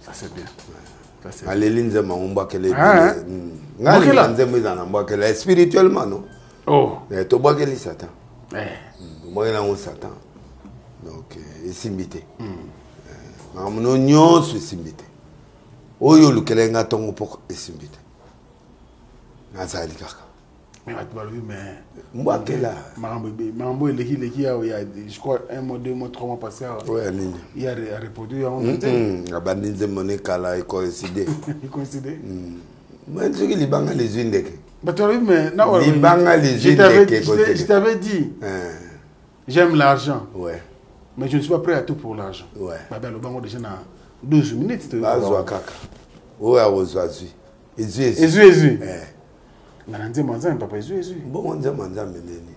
ça c'est bien ça c'est aleli nzema ngomba kele ngali nzema izana ngomba kele spirituellement non oh to bwakeli satan moi là on satan donc Esimbite mamuno nyonso Esimbite oyo lukele nga tongo poko Esimbite nazali kaka mais mais Mbakela Mambo leki ya je crois 1 mois 2 mois 3 mois passé il a répondu à bandinze monnaie kala et coïncider il coïncider mais ce qui libanga les unes deke mais non libanga les unes deke je t'avais dit j'aime l'argent ouais mais je ne suis pas prêt à tout pour l'argent ouais baba le bango déjà na 12 minutes bazwa kaka oya ozwazi Ezu. Nanze manza papa Ezu. Bon manza meneni.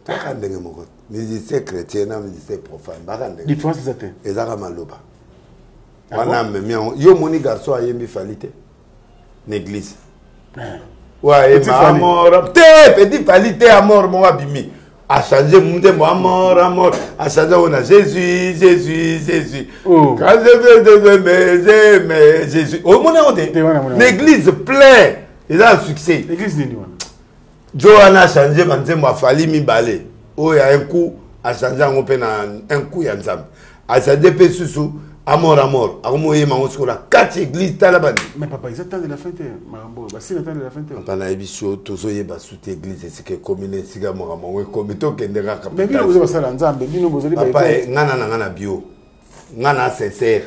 Taka ndenge moko. Musicien chrétien na musicien profane. Bakande. Différence c'est ça. Ezaka maloba. Wana memi yo moni garçon ayembi falite. L'église. Ouais, ma mort. Petit falite à mort mon abimi. A changé monde moi mort. A changé on a Jésus. Quand je mais Jésus. Au monde on l'église plein. Il a un succès. L'église n'est pas. Johan a changé, maintenant, il fallait mi balé. Oh, il y a un coup, a changé, on peut un coup, il y a un zam. A changé, peu sous, à mort. A remonté, ma on a 4 églises, talabani. Mais papa, ils attendent de la fin, Marambo. Basile attend de la fin. Pendant les bisous, tous les basous d'église, c'est que commune, c'est que moi, moi, comme tout, qu'il y a un mais bien, vous avez ça dans Zam, mais bien, vous avez pas. Papa, ngana bio, ngana sincère,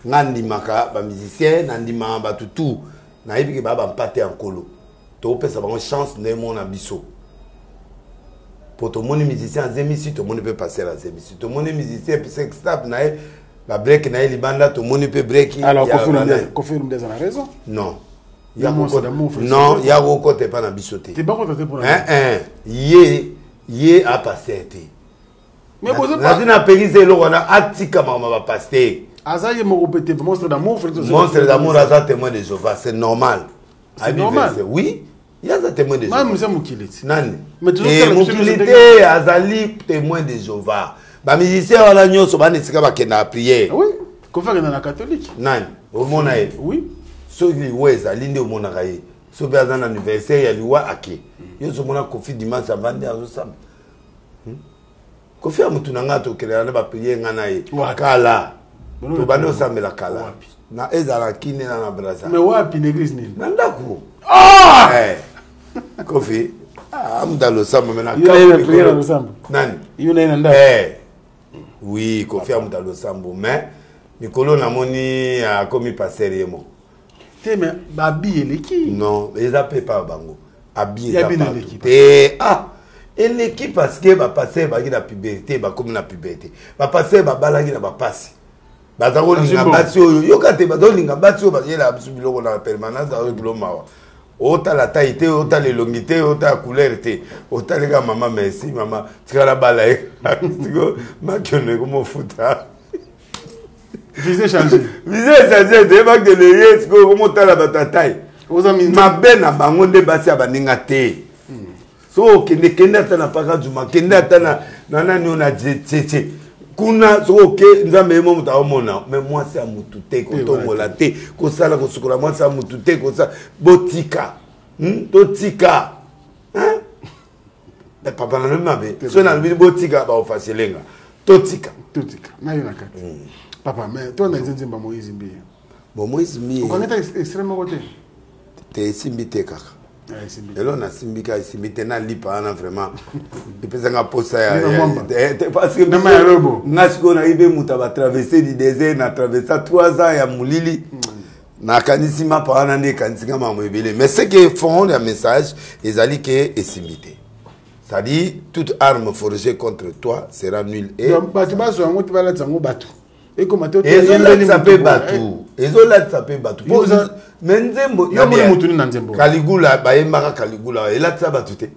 ngandi maka, ba musicien, ngandi ma ba tout, na ibi que ba pâté en colo. Tu peux avoir une chance de mon abisso. Pour tout le monde musicien, tout le monde peut passer à la zémissi. Tout le monde musicien, puis c'est stable, la break, la libanda, tout le monde peut break. Alors, Kofi Rumdez a raison. Non. Il y a non, il y a un côté pas dans bissoté. Tu n'es pas content pour la Yé a passé. Mais vous avez pas. Pays c'est l'eau, on a attika maman va passer. Azaye mon répété, monstre d'amour. Monstre d'amour, Aza témoin de Jéhovah, c'est normal. C'est normal. Oui. Il y a des témoins de Jéhovah. Même c'est Moukiliti. Mais Moukiliti, Azali, témoin de Jéhovah. Les musiciens, on a dit qu'ils ont prié. Oui. Qu'on fait dans la catholique. Non. Au monde, oui. Ceux qui ont été au monde, ceux qui ont été anniversaire, ils ont été ils ont Kofi dimanche à vendre à Zosam. Kofi a mutunanga to kele na ba prier ngana ye. Kala. To bano samela kala. Na ezala kine na braza. Mais wapi l'église ni? Nandako. Ah! Kofi. Amda lo samba mena. Il y a une prière lo samba. Nani? Il y a une nanda. Oui, Kofi amda lo samba mais Nikolo na moni a commis passer yemo. Te mais babi eleki. Non, ils appellent pas bango. Abi l'équipe. Et l'équipe parce que va passer va la puberté, va comme la puberté. Va passer va balagi na va passer. Ba za ko linga batsi yo ka te ba do linga batsi ba yela bisu biloko na permanence avec biloma. Ota la taille te, ota les longuités, ota la couleur te. Ota les gars maman merci maman. Tu la balaye. Tu go ma kionne comme fouta. Visez changer. Visez changer, de ba que les yes go comme ota la bataille. Ma ben na bango de basi abaninga te. So kende tana paka juma kende tana nana ni ona tete. Kuna so ke nzambe mo muta omona mais moi c'est amutute ko to molate ko sala ko sukula moi c'est amutute ko sa botika. Totika. Hein? Mais papa na mabe. So na bi botika ba ofaselenga. Totika. Na yona kati. Papa mais toi na nzemba Moïse mbi. Bon Moïse mbi. On connaît extrêmement côté. Te simbite kaka. Et là on a simbika simbite na lipa na vraiment. Ipesa nga posa ya parce que nasiko na ibe muta ba traverser du désert na traverser 3 ans ya mulili. Na kanisi ma pa na ne kanisi ma mwebele. Mais ce que font les messages ezali ke esimbite. C'est-à-dire toute arme forgée contre toi sera nulle et batu baso yango te bala tsango batu. Et comment tu Menzembo Caligula bayembaka Caligula elatisa batu te.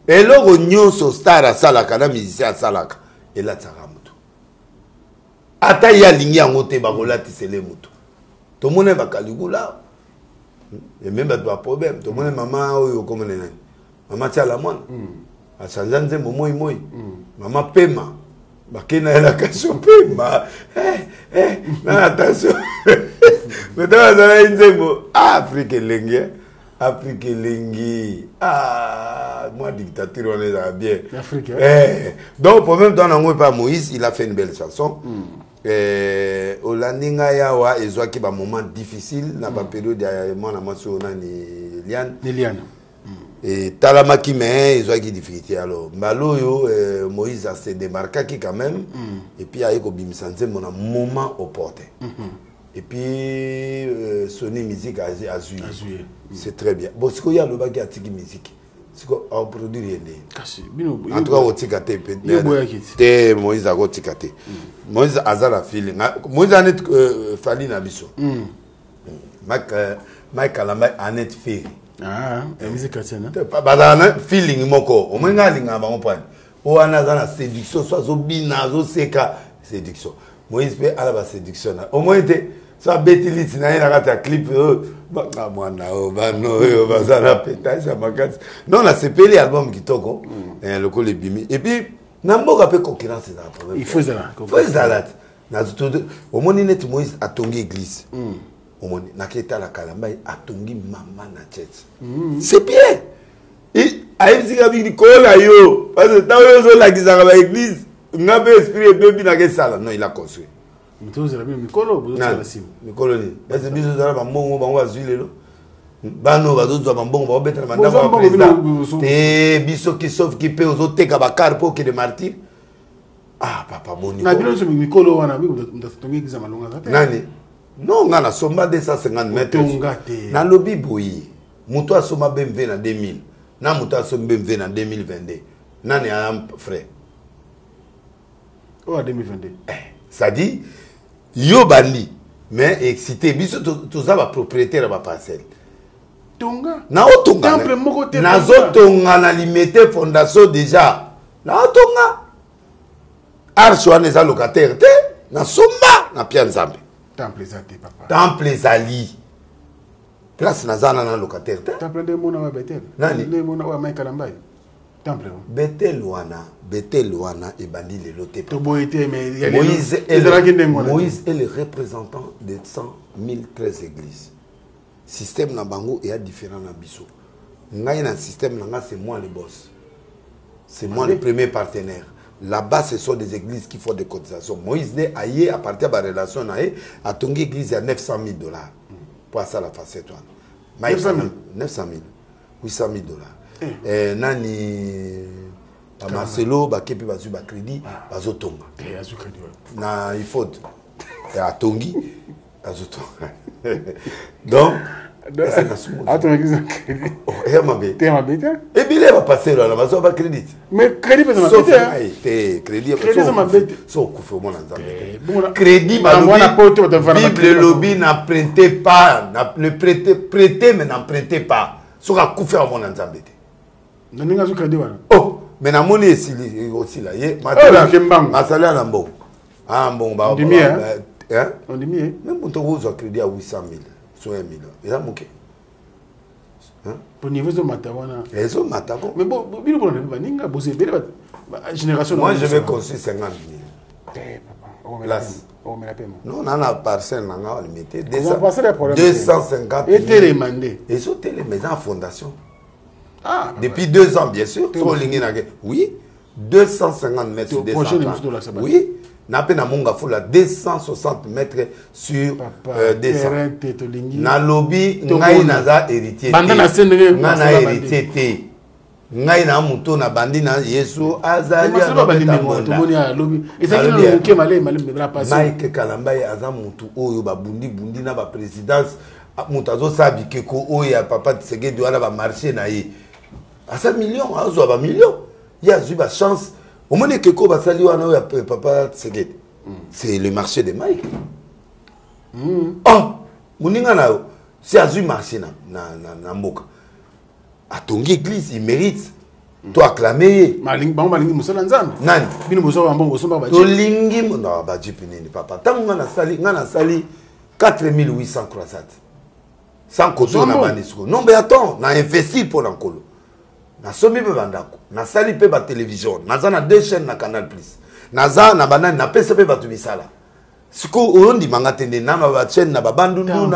Eloko nyonso star asalaka na musicien asalaka elatisaka mutu. Ata ya lingi yango te bakolatisele mutu. Tomone ba Caligula. Et même ba problème. Tomone mama oyo komone nani. Mama Tiala mwana. Achanja nzembo moi. Mama Pema. Bakena la casse Pema. Na attention. Mais dans la nzembo Afrique lengi. Moi dictature on est bien. Afrique. Donc pour même dans n'ango pas Moïse, il a fait une belle chanson. Olaninga yawa ezwaki ba moment difficile na ba période ya mwana maso na ni Liane. Et talamaki mais ezwaki difficulté alors. Mbalo Moïse a se démarqué quand même et puis ayeko bimisa nzembo na moment opportun. Et puis Sony Musique a joué. C'est très bien. Bon, ce qu'il y a le bac à Tiki Musique, c'est qu'on produit rien. En tout cas, au Tikate, peut-être. Moïse a Tikate. Moïse a la fille. Moïse a net Fali Nabiso. Mike Kalamba Annette Ferry. Ah, la musique chrétienne. Pas feeling moko. Au moins linga ba point. O anazana séduction soit zobina zo seka séduction. Moïse pe ala ba séduction. Au moins était ça betiliti na ina kata clip banga mwana o bano yo bazana pétage à makati. Non la CPL album kitoko le ko le bimi et puis na mboka pe concurrence za problème. Il faut ça. Faut ça. Na tout au moins net Moïse a tongi église. Au moins na keta la Kalamba a tongi mama na church. C'est bien. Et aïe avec Nicolas yo parce que tant yo la kizanga ba église n'a pas esprit et bien na ke sala non il a construit. Mitozo la mikolo bozo la sim. Mikolo ni. Parce que biso za ba mbongo ba wa zuilelo. Bano ba zo ba mbongo ba betela mandanga ba président. Te biso ki sauf ki pe ozo teka ba car pour que de martyr. Ah papa boni. Na bilo so mikolo wana bi ndatongi kiza malonga za. Nani? Non ngana somba 250 mètres. Na lobi boyi. Muto asoma BMW na 2000. Na muto asoma BMW na 2022. Nani a un frère? Oh 2022. Ça dit yo bandi mais excité biso tout ça va propriétaire ba parcelle. Tonga. Na otonga. Temple moko te. Na zotonga na limité fondation déjà. Na otonga. Arche wana eza locataire te na somba na pia nzambe. Temple zate papa. Temple zali. Place na zana na locataire te. Temple de mona wa Betel. Nani? De mona wa Mike Kalamba. Temple. Betel wana et bandi le loté. To boité mais Moïse est le représentant de 113 églises. Système na bango est différent na biso. Ngai na système na c'est moi le boss. C'est moi le premier partenaire. Là-bas, ce sont des églises qui font des cotisations. Moïse n'est aillé à partir de la relation à Tongi église à $900 000 pour ça la facette. 900 000. 800 000 Nani Marcelo bakepi bazu ba crédit bazotonga. Na il faut à Tongi bazotonga. Donc attends église crédit. Oh, et ma bête. Et bien va passer là, va pas crédit. Mais crédit pas ma bête. Crédit ça ma bête. So kufu mon nzambe. Crédit ba Bible lobby n'empruntez pas, ne prêtez mais n'empruntez pas. So ka kufu mon nzambe. Naninga zo crédit wana. Oh, mais na moni aussi là, ye masala na mbo. Ah bon ba. On dit mieux. Même pour toi crédit à 800 000. 1 million. Il a manqué. Pour niveau de Matawana. Les autres Matawana. Mais bon, génération. Moi, je vais construire 50 000. Place. Non, on a parcelle, on a limité. 250 000. Et télémandé. Et sur télé, mais en fondation. Ah. Depuis 2 ans, bien sûr. Oui. 250 mètres sur 230. Oui. Na pena monga fula 260 mètres sur 200. Na lobby ngai naza héritier. Na héritier te. Ngai na muto na bandi na Yesu azali Mike Kalamba aza mutu oyo ba bundi na ba présidence mutu azo sabi keko oyo ya papa Tshisekedi wala ba marché na ye. Asa million azo ba million. Ya zuba chance. Au moins que quoi basali wana ya papa Tshisekedi. C'est le marché de Mike. Oh, muninga na si azu marché na mboka. A tongi église, il mérite. Toi acclamer. Malingi musala nzambe. Nani? Bino bozo bambo bosomba ba. To lingi no ba jipinini papa. Tango na sali 4800 croissants. Sans côté na bandisco. Non mais attends, na investi pour l'encolo. Na somi pe bandako, na sali pe ba télévision, na za na 2 chaînes na Canal Plus. Na za na banani na pesa pe ba tubisala. Siko ondi mangatende na ba chaîne na ba bandu na.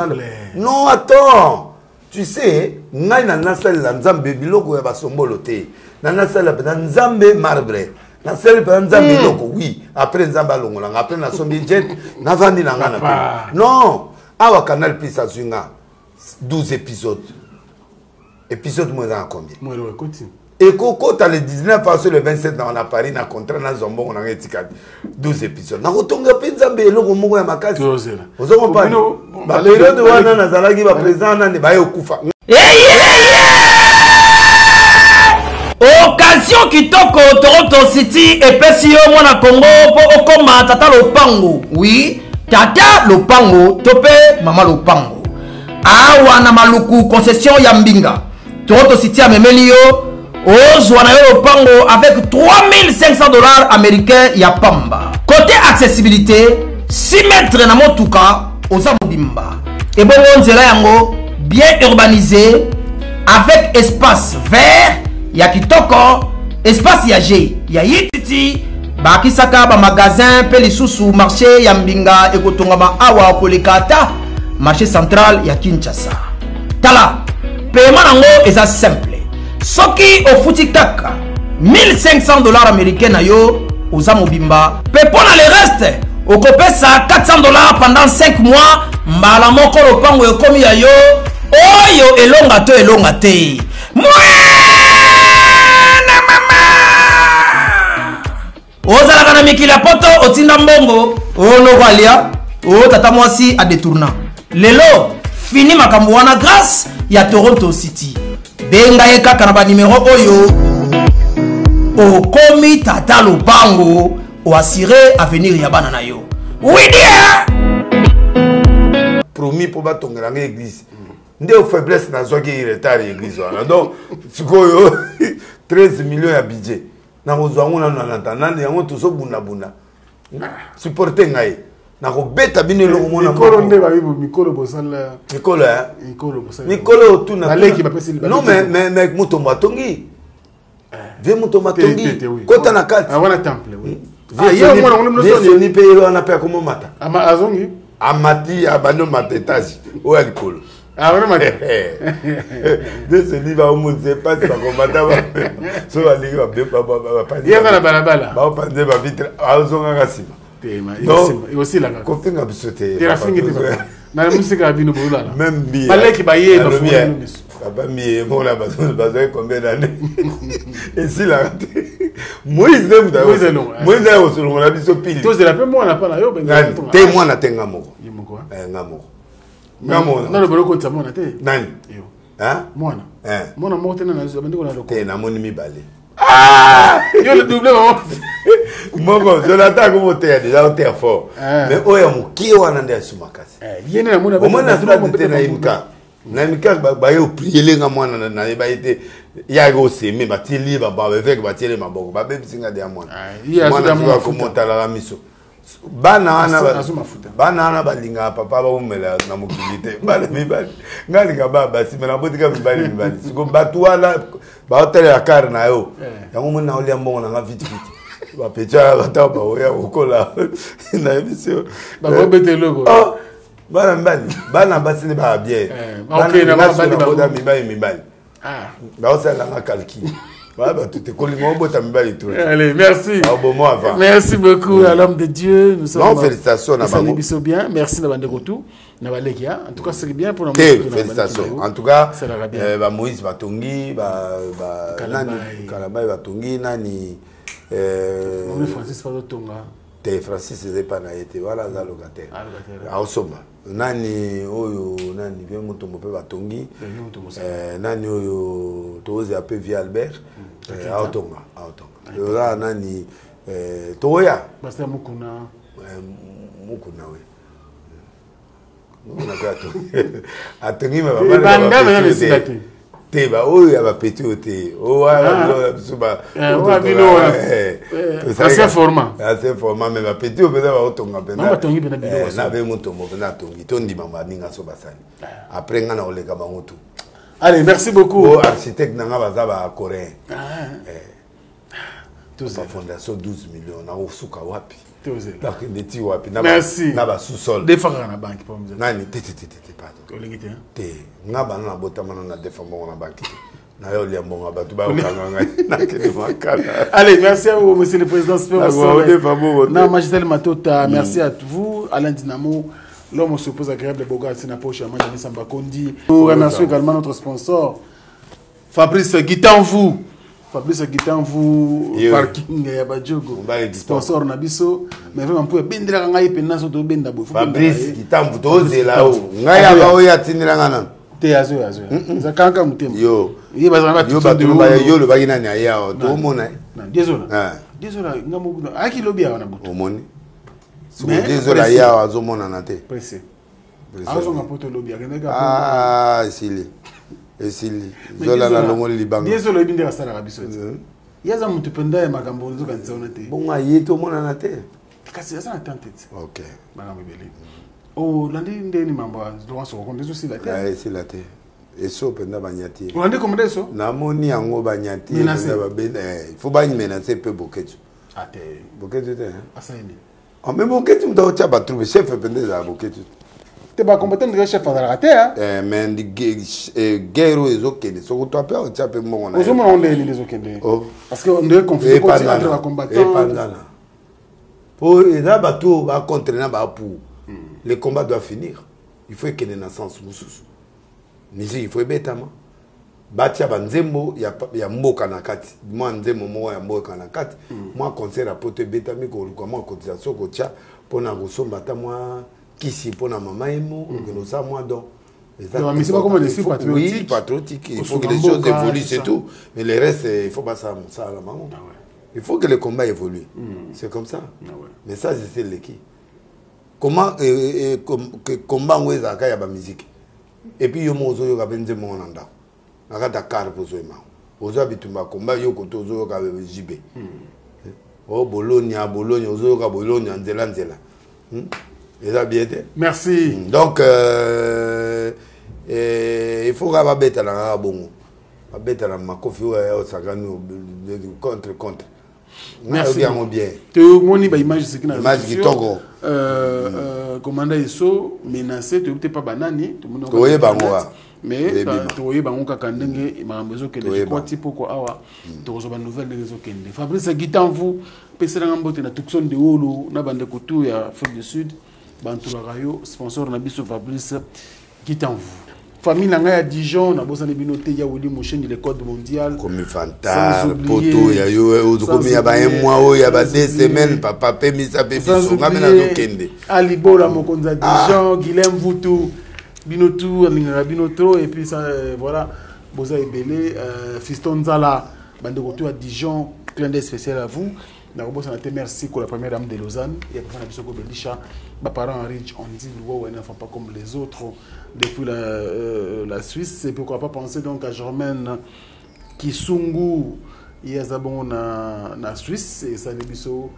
Non attends. Tu sais, ngai na sali la nzambe biloko ya basombolo te. Na sali pe nzambe marbre. Na sali pe nzambe biloko oui, après nzambe alongola, après na sombi jet, na vandi na ngana pe. Non, awa Canal Plus azunga 12 épisodes. Épisode moins en combien? Moi, et Coco, tu as le 19 parce que le 27 dans la Paris, dans le contrat, dans Zombo, on a 12 épisodes. Dans le Tonga, Penzambe, le Romo, et Makasi. Vous avez compris? La période de Wana Nazalagi va présenter dans les Bayo Koufa. Occasion qui toque au Toronto City et Pesio, Mona Congo, pour Okoma, Tata Lopango. Oui, Tata Lopango, Topé, Maman Lopango. awa na maluku concession ya mbinga Toronto City amemeli yo ozwa na yo lopango avec 3500 dollars américains ya pamba. Côté accessibilité 6 mètres na motuka oza mobimba et bon nzela yango bien urbanisé avec espace vert ya kitoko, espace ya G ya yititi bakisaka ba magasin pe lisusu marché ya mbinga ekotongama awa kolekata marché central ya Kinshasa. Tala paiement nango eza simple. Soki ofuti kaka 1500 dollars américains na yo oza mobimba pe pona le reste okopesa 400 dollars pendant 5 mois mbala moko lopango ekomi ya yo oyo elonga te mwana mama ozalaka na mikili ya poto otinda mbongo ono kwalia o tata mwasi a détourna lelo fini makambo wana grâce ya Toronto City benga ye kaka na ba numéro oyo okomi tata lopango o assurer avenir ya bana na yo. Oui dia promis pour batongela l'église. Ndé faiblesse na zoki retard l'église wana. Donc sikoyo 13 millions ya budget. Na kozwango na nantana yango tozo bunda. Supporter ngai. Na ko beta bino lo mona mikolo nde ba bibo mikolo bosala. Mikolo hein? Mikolo bosala. Mikolo tu na baleki ba pesi. Non mais mutomba tongi. Vie mutomba tongi. Kota na kati. Ah wana temple oui. Ni pe on appelle comment mata. Ama azongi. Amati abano matétage. O alikolo. Ah vraiment mata. De ce livre au monde c'est pas ça combattant. So ali va bien ba pas. Yanga na balabala. Ba pande ba vitre azonga kasima. Tema aussi la. Kofinga bisote. Tera fingi te. Na musika bino bolala. Même bien. Baleki ba ye no Papa mi mon la besoin combien d'années. Et si la Moïse même Moïse a aussi on a dit so pile. Tous de la paix moi na pas na yo ben. Témoin na tenga moko. Yimoko. Ngamo. Ngamo. Na le boloko tsamo na te. Nani? Yo. Hein? Mwana. Mwana moko tena na zo bandi ko na loko. Te na moni mi balé. Ah! Yo le double maman. Moko, je l'attaque comme t'es déjà au terre fort. Mais oya muki wana ndia sumakasi. Yene na mona ba. Mona tula tena imka. Na imka ba yo prier nga mwana na ba été ya go seme ba tili ba avec ba tili maboko ba bebi singa de mwana. Mwana tu ko monta la miso. Bana wana balinga papa ba umela na mukilite. Bana mibali. Ngali ka baba simela botika mibali. Siko batu wana ba hotel ya kar na yo. Yango mona olia mbongo na vite. Ba pecha bata ba oya okola na emission. Ba go betelo ko. Bana basine ba bien. OK na ba mibali. Ah. Ba osala na calcul. Allez, merci. Merci beaucoup à l'homme de Dieu. Nous sommes félicitations. Bien. Merci de tout. En tout cas, c'est bien pour nous. Félicitations. En tout cas, Moïse Batongi, Kalabay Batongi, Nani. Francis Padotonga. Francis n'est pas naïté. Voilà, ça locataire. Ah, nani oyo nani bien mutombo pe batongi nani oyo toze ape via Albert autonga yola nani toya basta mukuna we mukuna gato atongi ma baba Teba oyo ya bapeti ote suba assez format mais bapeti opeza baotonga pena na be mutombo pena tongi tondima baninga so basali après nga na oleka bango tout. Allez, merci beaucoup. Architecte nanga baza ba coréen la fondation 12 millions na osuka wapi Ndeti wapi na ba sous-sol défendre na banque pour nous nani pardon te ngaba na botama na défendre na banque na yo lia mbonga batu ba okanga na kete makala. Allez, merci à vous monsieur le président na Magistel Matota, merci à vous Alain Dinamo, l'homme se pose agréable boga c'est na poche à Majani Samba Kondi. Nous remercions également notre sponsor Fabrice Guitanvou. Parking ya Badjogo sponsor na biso mais vraiment pour bendela ngai pena so to benda bo Fabrice Guitanvou toze la o ngai aba o ya tinira ngana te azo za kanka mutema yo bazana ba yo le bagina ni aya o to mona na désolé ngamu aki lobby wana butu omoni so désolé aya azo mona na te pressé Ah, esili. Esili. Zola na longo libanga. Yeso lo bindira sala rabiso. Yaza mutu penda ya makambo nzo kanza onate. Bon ayeto mona na te. Kasi yaza na tante. OK. Makambo bele. Oh, landi ndeni mambo zo so ko ndezo sila te. Ah, sila te. Eso penda banyati. Olande comme eso? Na moni yango banyati na ba benda. Il faut ba menacer peu boketu. Ate. Boketu te. Asaini. En même boketu mta cha ba trouver chef penda za boketu. Te ba combattant de chef à la te mais ndi guerre ezokende soko to apia o chape mongo na. Ozomona onde ni ezokende. Parce que on est conflit entre les combattants. Pour eza bato ba contre na ba pour. Le combat doit finir. Il faut qu'il y ait une sens mususu. Nisi il faut betama. Batia banzembo ya mboka na kati. Moi nzembo mo ya mboka na kati. Moi conseil rapporter betami ko moi cotisation ko tia pona kosomba ta moi kisi pona mama emo que nous ça moi donc. Mais c'est pas comme des films patriotiques. Oui, patriotique. Il faut que les choses évoluent c'est tout. Mais le reste il faut pas ça la maman. Il faut que le combat évolue. C'est comme ça. Mais ça c'est l'équipe. Comment combat on ezaka ya ba musique et puis yo mozo yo ka benze monanda naka Dakar pozo ema ozo bitumba combat yo koto ozo ka jibe oh Bologna ozo ka Bologna nzela eza bien. Merci. Donc il faut ka ba beta na bongo ba beta na makofi o sakani contre. Merci. Bien. Tu moni ba image c'est qui image qui togo. Commandant Isso menacé tu pas banani tout monde. Toye bangoa. Mais toye bango kaka ndenge makambezo kende je crois tipo ko awa to zo ba nouvelle ngezo kende. Fabrice Gitanvu pesera ngambote na Tucson de Olo na bande kutu ya Afrique du Sud bantu la rayo sponsor na biso Fabrice Gitanvu. Famille nanga ya Dijon na bosana binote ya Willy Mouchen le code mondial comme fantal poto ya yo comme ya ba un mois o ya ba 2 semaines papa pe misa pe biso ngamena zo kende Ali Bola mokonza Dijon Guilhem Vutu binotu alinga binoto et puis ça voilà boza ebele Fiston Zala bande koto à Dijon clin d'œil spécial à vous na bosana te merci pour la première dame de Lausanne et pour na biso ko belisha ba parents riches on dit ouais ne font pas comme les autres depuis la Suisse. Et pourquoi pas penser donc à Germaine Kisungu Yazabon na Suisse et ça biso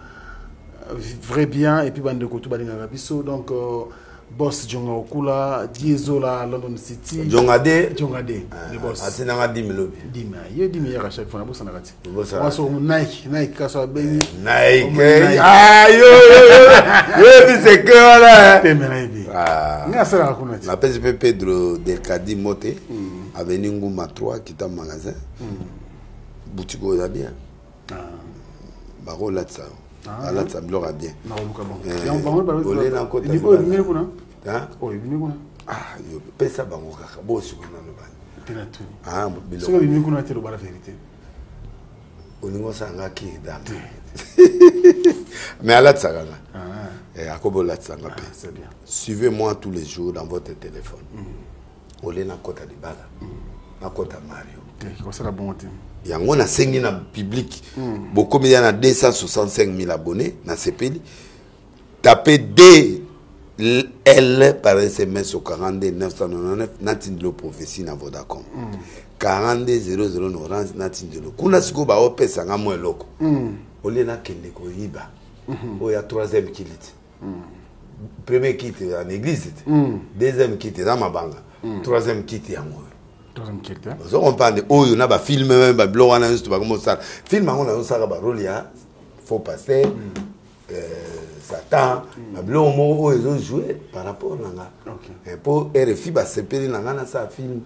vrai bien et puis bande de kotou balinga biso donc boss Djonga Okula Diezola London City Djongade le boss asinanga 10 000 il y a 10 000 à chaque fois na boss na kati moi sur Nike kaso bengi Nike ayo c'est que là la PSP Pedro del Cadi Moté avenue Nguma 3 qui est un magasin boutique au bien baro là ça là ça blora bien ah yo pesa bango kaka bosi kuna no bana ah bilo so bimi kuna te lo bala vérité oningo sanga ki dame mais ala tsanga et akobo la tsanga pe c'est bien suivez-moi tous les jours dans votre téléphone olé na kota de bala na kota Mario ko sala bon te yango na sengi na public beaucoup il y a 265 000 abonnés na sepeli tapez D L par SMS au 42 999 natindelo prophétie na Vodacom 42 00 orange natindelo kuna siko ba opesa nga mo eloko ole na kende ko yiba o ya troisième kit premier kit en église deuxième kit dans mabanga troisième kit ya mo troisième kit zo on parle oyo na ba film même ba blo wana juste ba comme ça film on a ça ba rôle ya faux passer Satan, le mot ils ont joué par rapport à nga. Et pour RFI ba sepeli nanga na sa film.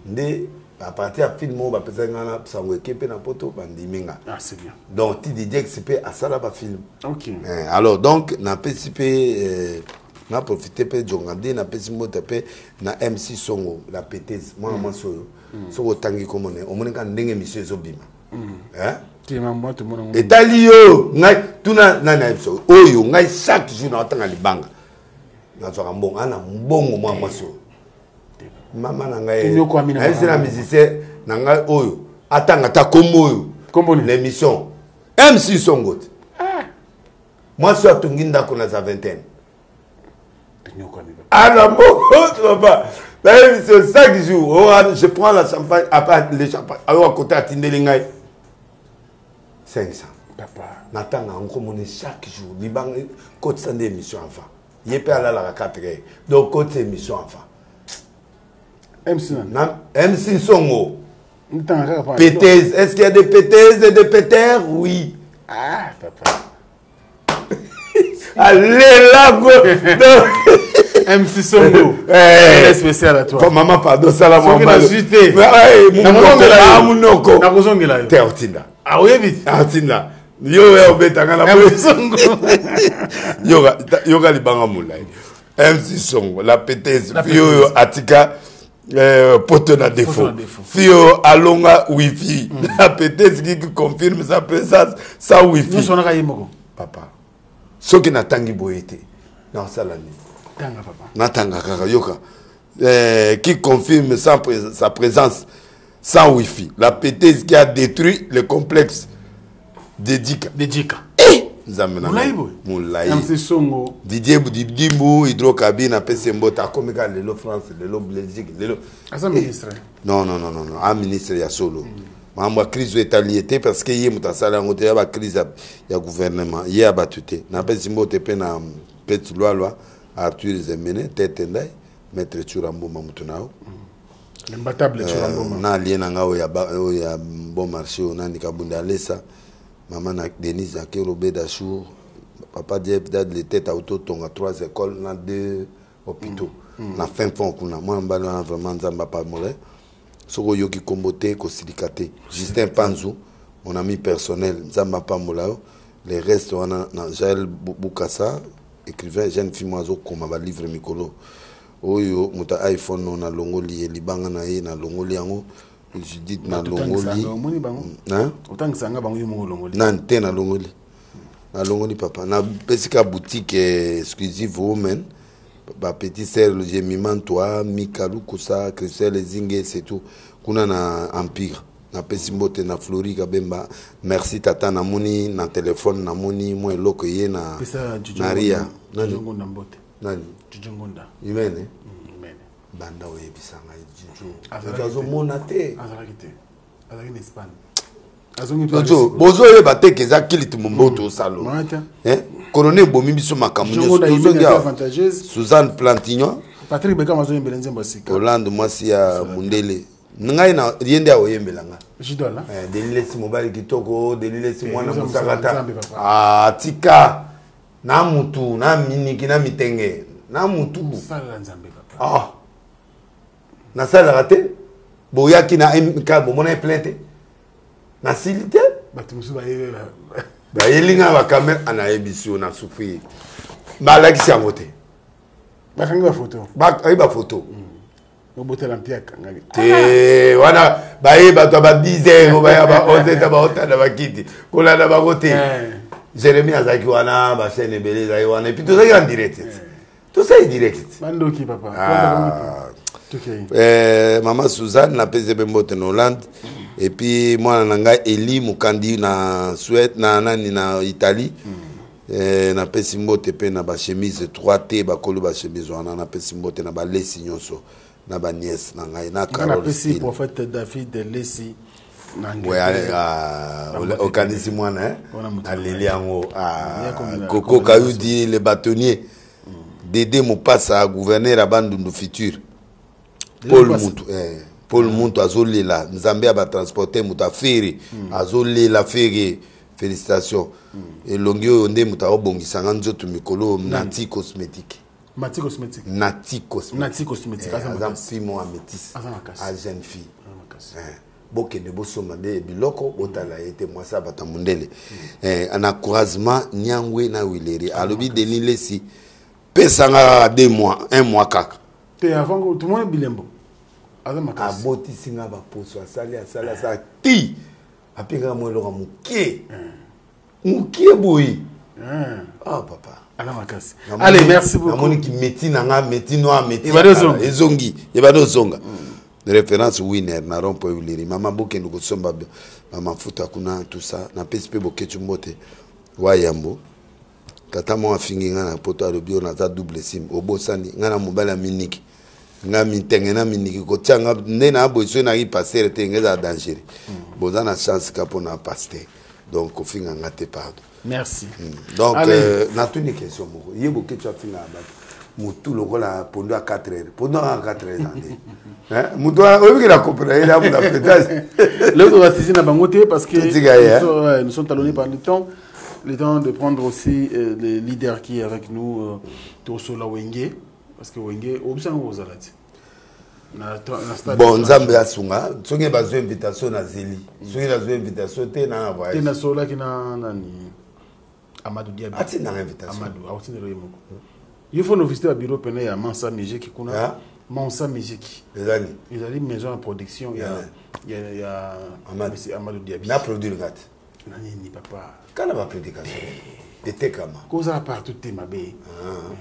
Ndé à partir à film on va peut-être ngana sango équipe na poto bandiminga. Ah c'est bien. Donc tu dis que à ça là ba film. OK. Alors donc na PCP na profiter pe jongande na pesi mota pe na MC Songo la pétese moi soyo. So tangi comme on est on mona ndenge monsieur zobima. Hein? Et talio ngai tuna nana so oyo ngai chaque jour na tanga libanga na so mbongo ana mbongo moi maso mama na ngai na sina musicien na ngai oyo atanga ta kombo oyo l'émission MC Songot moi so atunginda ko na za vingtaine Ah non, papa. C'est 5 jours. Je prends la champagne, après les champagnes. Alors à côté à Tindelingaï. 500. Papa. Nathan a encore monnaie chaque jour. Liban, côte sans émission enfant. Il est pas à la 4 heures. Donc, côte émission enfant. MC Songo. Pétez. Est-ce qu'il y a des pétaises et des pétères? Oui. Ah, papa. Allez là, go. MC Songo. C'est spécial à toi. Maman, pardon, ça la maman. Ah oui, vite. Artina. Yo obetanga na yoga libanga mulai. MC Songo, la pétesse. Yo atika poto na défaut. Fio alonga wifi. La pétesse qui confirme sa présence sa wifi. Nous sommes à papa. Ce qui n'a tangi boyete. Non, ça l'année. Tanga papa. Natanga kaka yoka. Qui confirme sa présence sans wifi. La pétesse qui a détruit le complexe Dédica. Moulaï. MC Songo. Didier Boudibdimbo, Hydrocabine, a PC Mbota, comme le France, le Belgique, le. Ah, ministre. Non. Un ministre, il y a solo. Ma crise est alliée parce qu'il y a une crise, il y a gouvernement, il y a battu. Na PC Mbota, na petit loi, Arthur Zemene, tête endai, maître Churambo Mamutunao. L'imbattable Churambo. Na lien ngao ya bon marché, on a Nikabunda Lesa. Maman Denise Akerobé d'Achour, papa Diep dad les têtes auto tonga 3 écoles, na 2 hôpitaux. Na fin fond kuna moi mbala vraiment nzamba pa molé. Soko yoki komboté ko silikate. Justin Panzou, mon ami personnel nzamba pa molao. Les restes on a Jaël Boukassa, écrivain jeune fille moiseau comme ba livre mikolo. Oyo muta iPhone on a longoli libanga na ye na longoli yango. Judith na longoli. Hein? Autant que ça nga bango mo longoli. Nante na longoli. Na longoli papa. Na pesika boutique exclusive women. Ba petit sœur le Jemiman toi, Mikalu Kusa, Christelle Zinge c'est tout. Kuna na Empire. Na pesimbote na Florida Bemba. Merci tata na moni na téléphone na moni moi loko ye na Maria. Nani ngonda mbote. Nani? Ngonda. Imene. Banda oyebisanga juju azomona te azalaki na Espagne bozo yeba te keza kiliti momboto salo colonel bomi biso makambo Suzanne Plantignon Patrick Bekam azoyembela nzembo sika Hollande mwasi ya mundele ngai na yende oyembelanga jidola delilesi mobali kitoko delilesi mwana musakata tika na mutu na miniki na mitenge na mutu sala nzambe papa na sala raté boyaki na MK bomona plainte na silité batumusu ba yelinga ba camera ana ebisio na souffrir ba la kisi ngote ba kanga photo ba photo botela mpiaka ngali te wana ba yeba to ba 10 ba ya ba oteta ba otana ba kiti kola na ba côté Jérémy azaki wana ba chaîne beleza wana et puis tout ça en direct tout ça est direct bandoki papa maman Suzanne na PZB Mbote en Hollande et puis moi nanga Eli Mukandi na Suède na nani na Italie na pesi Mbote pe na ba chemise 3T ba kolo ba chemise wana na pesi Mbote na ba lesi nyonso na ba nièce na ngai na Carole na pesi prophète David de lesi au kanisi mwana aleli yango Coco Kayudi le bâtonnier Dédé Mopassa gouverneur à Bandundu Futur Paul Muntu azolela Nzambe aba transporter muta feri azolela feri félicitations et longio nde muta obongisa nzoto mikolo Nati cosmétique Nati cosmétique azam fimo amétis a jeune fille boke de bosoma de biloko botala ete mwasa bata mundele un encouragement nyangwe na wileri alobi Denis Lesi pesanga 2 mois 1 mois kaka te avant tout le monde bilembo aboti singa ba poso asali sa ti apinga mwelo mukie boyi papa ala makasi allez merci beaucoup namoni ki meti nanga meti noa meti ezongi yebado zonga référence winner na rompo uleri mama boke ndo kosomba mama futa kuna tout ça na PSP boketu mbote wayambo tata mo fingi ngana poto alobi na za double sim obosani ngana mobala miniki nga mitenge na miniki ko tianga ndena aboiso na passer te ngeza danger boza na chance ka pona passer donc ko finga ngate pardon merci donc na toute une question moko yebo ke tu as finga ba mutu lokola pondo à 4 heures pondo à 4 heures hein mutu obi la comprendre là pour la pétage l'autre va saisir na bangote parce que nous sommes talonnés par le temps de prendre aussi le leader qui est avec nous Tosola Wenge parce que Wenge obisa ngozalati bon nzambe asunga songe bazo invitation na zeli songe bazo invitation te na voyage te na sola kina nani Amadou Diaby ati na invitation Amadou auti ne remoko il faut nous visiter au bureau pene ya Mansa Musique kuna Mansa Musique les amis ils allaient maison en production il y a Amadou Diaby na produire gâte nani ni papa kana ba prédication était kama koza partout te mabe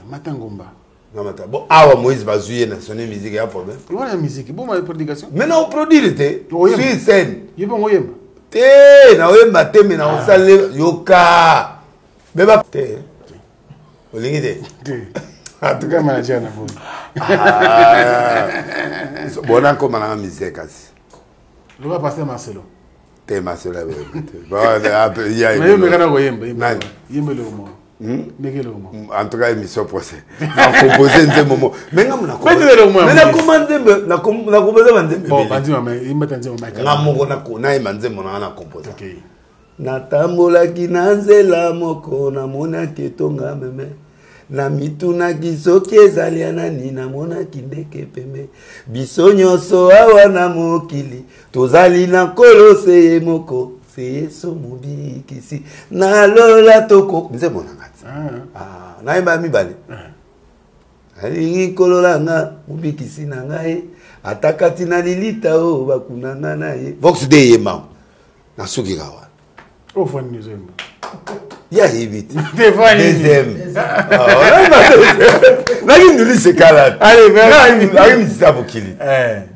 matangomba bon awa Moïse bazuye na sonner musique ya problème voilà la musique bon ma prédication maintenant on produire te sur scène yebo ngoyemba te na oyemba te mais na osale yoka beba te olingi te en tout cas manager na bon bona koma na musique kasi le va passer Marcelo te Marcelo bon il y a mais me kana goyemba yemba le mo en tout cas émission procès na composer un moment mais na commander na composer banzembe bon bandi mais imata nzembo mai na moko na imanzembo na composer natambolaki na nzela moko namonaki etonga meme na mitunaki soki ezali ya nani namonaki ndeke pembe biso nyonso awa na mokili tozali na nkolo seye moko seyeso mobikisi nalola toko nzembo na ngati nayeba mibale alingi nkolola nga mobikisi na ngai atakati na lilita oyo bakunanga na ye vox de yemba nasuki kawa ofani nzembo ya hibit deuxième nagi ndulise kala allez nagi msita bokili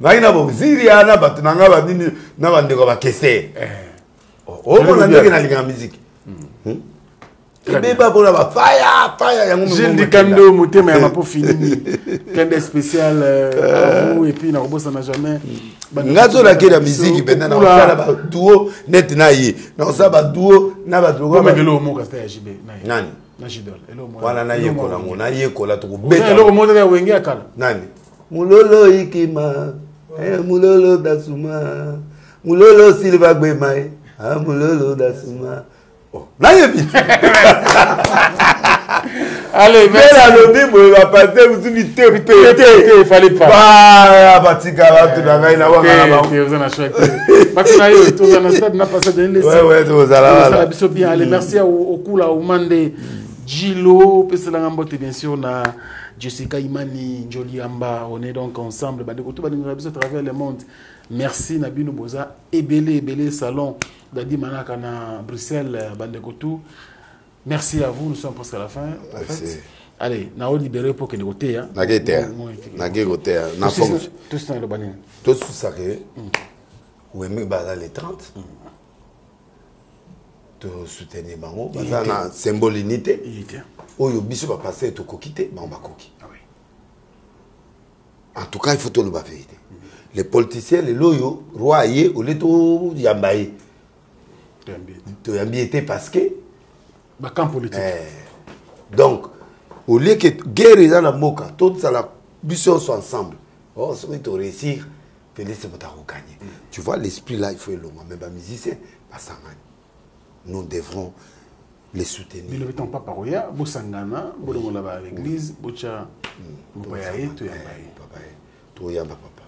nagi na boziri ana bato nanga bandini na bandeko bakese omona ndenge nalinga musique ebeba mpona bafaya yango Gilles Kando motema ya mapo fini kende spécial à vous et puis na kobosana jamais ngazolaki na musique pena na osala baduo net na ye na osala baduo na badogomekelo omoka sta ya jibe nani na jidol wana nayekola ngo nayekola tokobeta eloko moto ya wenge akala nani mulolo ikima mulolo dasuma mulolo silva gbema mulolo dasuma nayebi allez mais la lobi mo va passer vous ni te fallait pas batika batu na ngai na wanga na ba vous en a chouette bakuna yo to na stade na passé de laisser ouais to zala biso bien allez merci au kula au mande Gilo pesela ngambote bien sûr na Jessica Imani Njoli Amba on est donc ensemble ba de ko to ba ninga biso travers le monde merci Nabino Boza ebele salon Dadi Manaka na Bruxelles Bandekotou. Merci à vous, nous sommes presque à la fin. En fait. Allez, nous libéré pour que nous votions. Tout ça, le banin. Tout ça, oui, mais les 30. Tu soutenir Bango, na symbole unité. Oyo biso va passer to kokité, ba on va koki. En tout cas, il faut tout le vérité. Les politiciens, les loyaux, roi yé ou les to yambaye. Tu as bien été parce que camp politique. Donc au lieu que guerre est dans la moka toute ça la mission sont ensemble oh ça va réussir Félix va gagner tu vois l'esprit là il faut le même pas musicien pas ça nous devrons les soutenir mais le temps pas paroya bosangana bodo la ba l'église bocha boyaye to yamba papa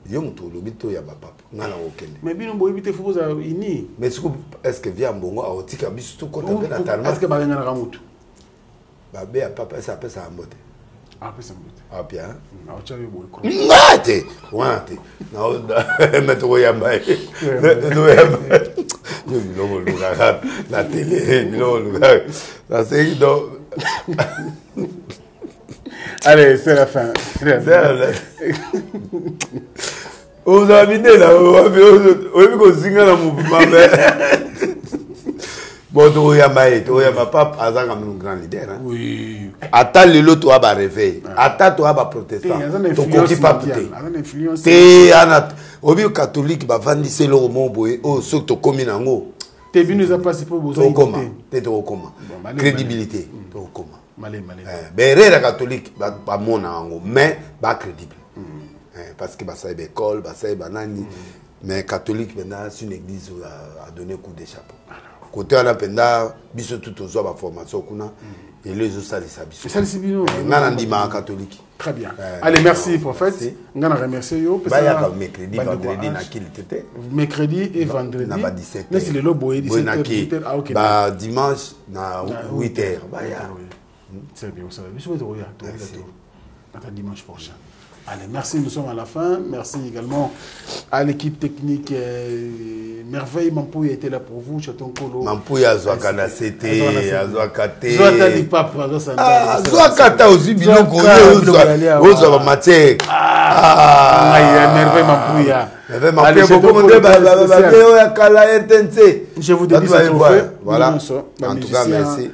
yom to lobito ya papa ngala okende mais bino boy bité fuza ini mais est-ce que via mbongo a otika bisu to kota pe na talma est-ce que ba ngana ramutu ba be ya papa ça pesa ambote pesa ambote bien a ochawe boy ko ngate wante na meto yamba no yamba yo bilongo luka la télé bilongo luka la série donc allez, c'est la fin. Vous avez là, vous avez mouvement. Bon, Toyama Pape a un grand leader. Oui. Attends le lot, tu vas réveiller. Attends, tu vas protester. Ton coquille pas pété. T'es un catholique, bah, vandi c'est le mot, oh, ce que tu commis en haut. T'es venu nous a passé pour vous. T'es au coma. Crédibilité. T'es au coma. Ben, les catholiques, pas mon ango, mais pas crédible. Parce que ça est école, ça est banani. Mais catholique, maintenant, c'est une église où a donné coup de chapeau. Côté à la penda, biso tout aux autres formation kuna et les autres ça les sabiso. Ça les sabiso. Ngana catholique. Très bien. Allez, merci prophète. Ngana remercie yo. Bah ya comme mercredi, vendredi na qui était. Mercredi et vendredi. Na ba 17h. Mais c'est le lobo 17h. Ah OK. Bah dimanche na 8h. Bah ya. C'est bien ça. Biso de roya. Attends dimanche prochain. Allez, merci, nous sommes à la fin. Merci également à l'équipe technique. Merveille Mampouya était là pour vous. Chaton Kolo. Mampouya Azwakana c'était Azwakate. Zwatali Papa. Zwakata aussi biloko Ozo Matek. Merveille Mampouya. Merveille Mampouya beaucoup de je vous dédie ce trophée. Voilà. En tout cas, merci.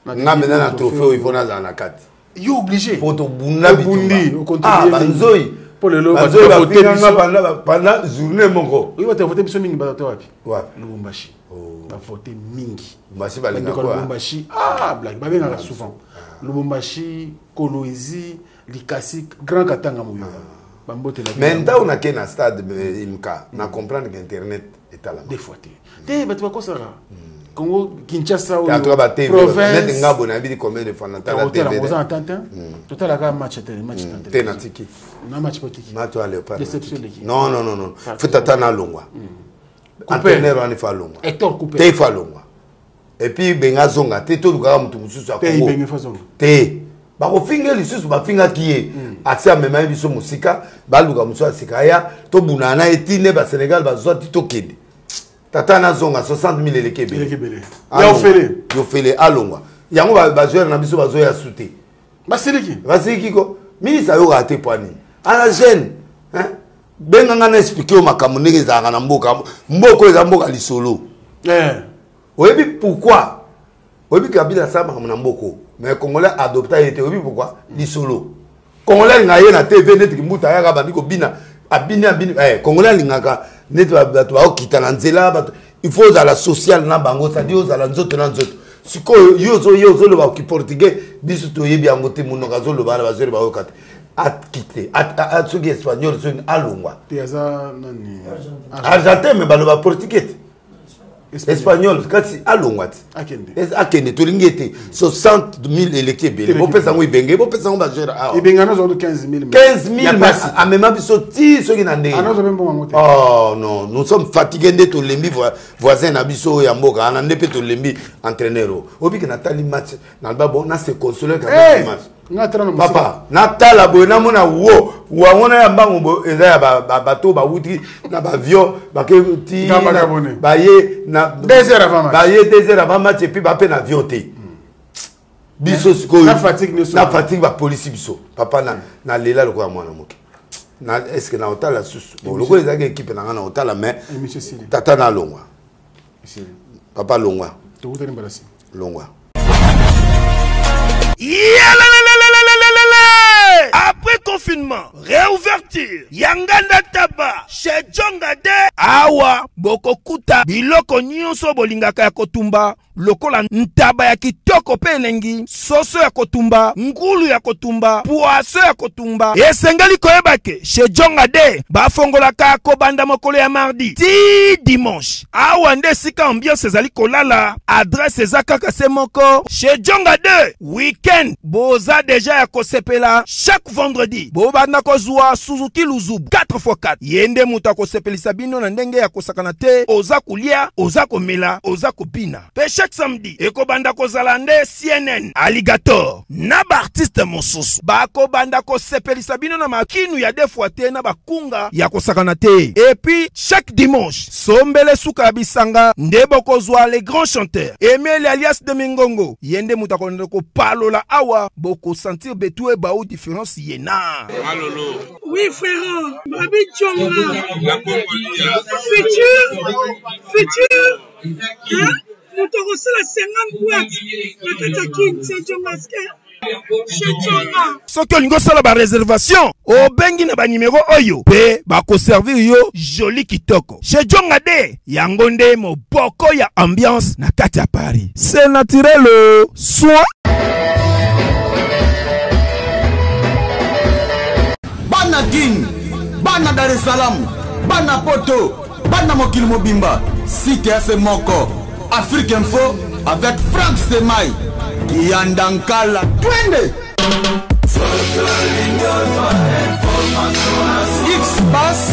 Nga maintenant un trophée il faut na nakati. Il est obligé. Pour ton bundi, ah, banzoi. Pour le lot, pendant journée mon oui, va te voter biso mingi bato wapi? Ouais. Lubumbashi. Va voter mingi. Lubumbashi balinga quoi? Lubumbashi. Ah, blague. Ba benga souvent. Lubumbashi, Kolwezi, Likasi, Grand Katanga moyo. Bambote la. Mais nda on a qu'un stade imka, na comprendre que internet est à la main. Des fois. Te bato ko sara. Congo Kinshasa ou province net ngabo na bidi combien de fois na tala TV total la match tenatiki na match potiki match à Léopard déception l'équipe non fait attendre longwa entraîneur on fa longwa Hector Coupé te fa longwa et puis benga zonga te to luka mutu mususu a Congo te ba ko finga lisusu ba finga kiye asia mema biso musika ba luka mususu asika ya to bunana etine ba Sénégal ba zo to kende Tata na zonga 60 000 elekebele. Ya ofele. Yo fele alongwa. Yango ba joueur na biso bazo ya souté. Basiliki. Basiliki ko. Ministre yo raté poani. Ala jeune, hein? Benga ngana expliquer o makambo ndenge za na mboka. Mboko eza mboka lisolo. Oyebi pourquoi? Oyebi Kabila sama na mboko. Mais Congolais adopta été oyebi pourquoi? Lisolo. Congolais ngaye na TV net kimbuta ya bandi ko bina. Abina Congolais lingaka net bato ba okita na nzela il faut à la sociale na bango ça dit aux ala nzoto na nzoto siko yozo le ba ki portugais biso to yebi yango te muno kazo le ba la bazeli ba okata at quitter at soki espagnol so alongwa te aza nani argentin mais ba le ba portugais espagnol kasi alongwa akende to lingete 60 000 électeurs bo pesa ngo ibenge bo pesa ngo ba joueur ah ibenga na zo 15 000 mais à même biso ti soki na ndenge oh non nous sommes fatigués de to lembi voisin na biso ya mboka na ndepe to lembi entraîneur obiki na tali match na ba bon na se consoler ka match papa natala boye na mona wo wangona ya mbango bo eza ya bato ba wuti na ba avion ba ke ti ba ye na 2 heures avant match ba ye 2 heures avant match et puis ba pe na avion te biso siko na fatigue ba police biso papa na lela lokwa mwana moke na est-ce que na otala susu bon lokwa ezaka équipe na ngana otala mais tata na longwa papa longwa to utani balasi longwa. Après confinement, réouverture, Yanganda Taba, chez Djongade, Awa, Bokokuta, Biloko Nyonso Bolingaka ya Kotumba, lokola ntaba ya kitoko pe elengi, soso ya kotumba, ngulu ya kotumba, poaso ya kotumba, esengali koyebake, chez Djongade, bafongolaka kobanda mokolo ya mardi, ti dimanche, awa nde sika ambiance ezali kolala, adresse ezakaka se moko, chez Djongade, weekend, boza deja ya kosepela, chaque vendredi, bobanda kozwa Suzuki Luzubu, 4x4, yende muta kosepelisa bino na ndenge ya kosakana te, oza kulia, oza komela, oza kopina, pe chaque samedi, ekobanda kozala nde CNN, Alligator, na ba artiste mosusu, bakobanda kosepelisa bino na makinu ya defuate na bakunga ya kosakana te, et puis chaque dimanche, sombele suka bisanga, nde bokozwa les grands chanteurs, Emile alias de Mingongo, yende muta konde ko palola awa, boko sentir betue ba ou différence yena. Malolo. Oui frère, Babi Tchonga. Futur. Hein? moto akosala 50 boîte na kati ya kini sejongaske shejonga soki olingi osala bareservation obengi na banimero oyo mpe bakoservir yo joli kitoko shejonga de yango nde moboko ya ambiance na kati ya Paris. C'est naturel soin. Bana King, Bana Dar es Salaam, Bana Poto, Bana Mokil Mobimba, CTF Moko, Afrique Info avec Franck Stemai, Yandankala, Twende. X-Bass,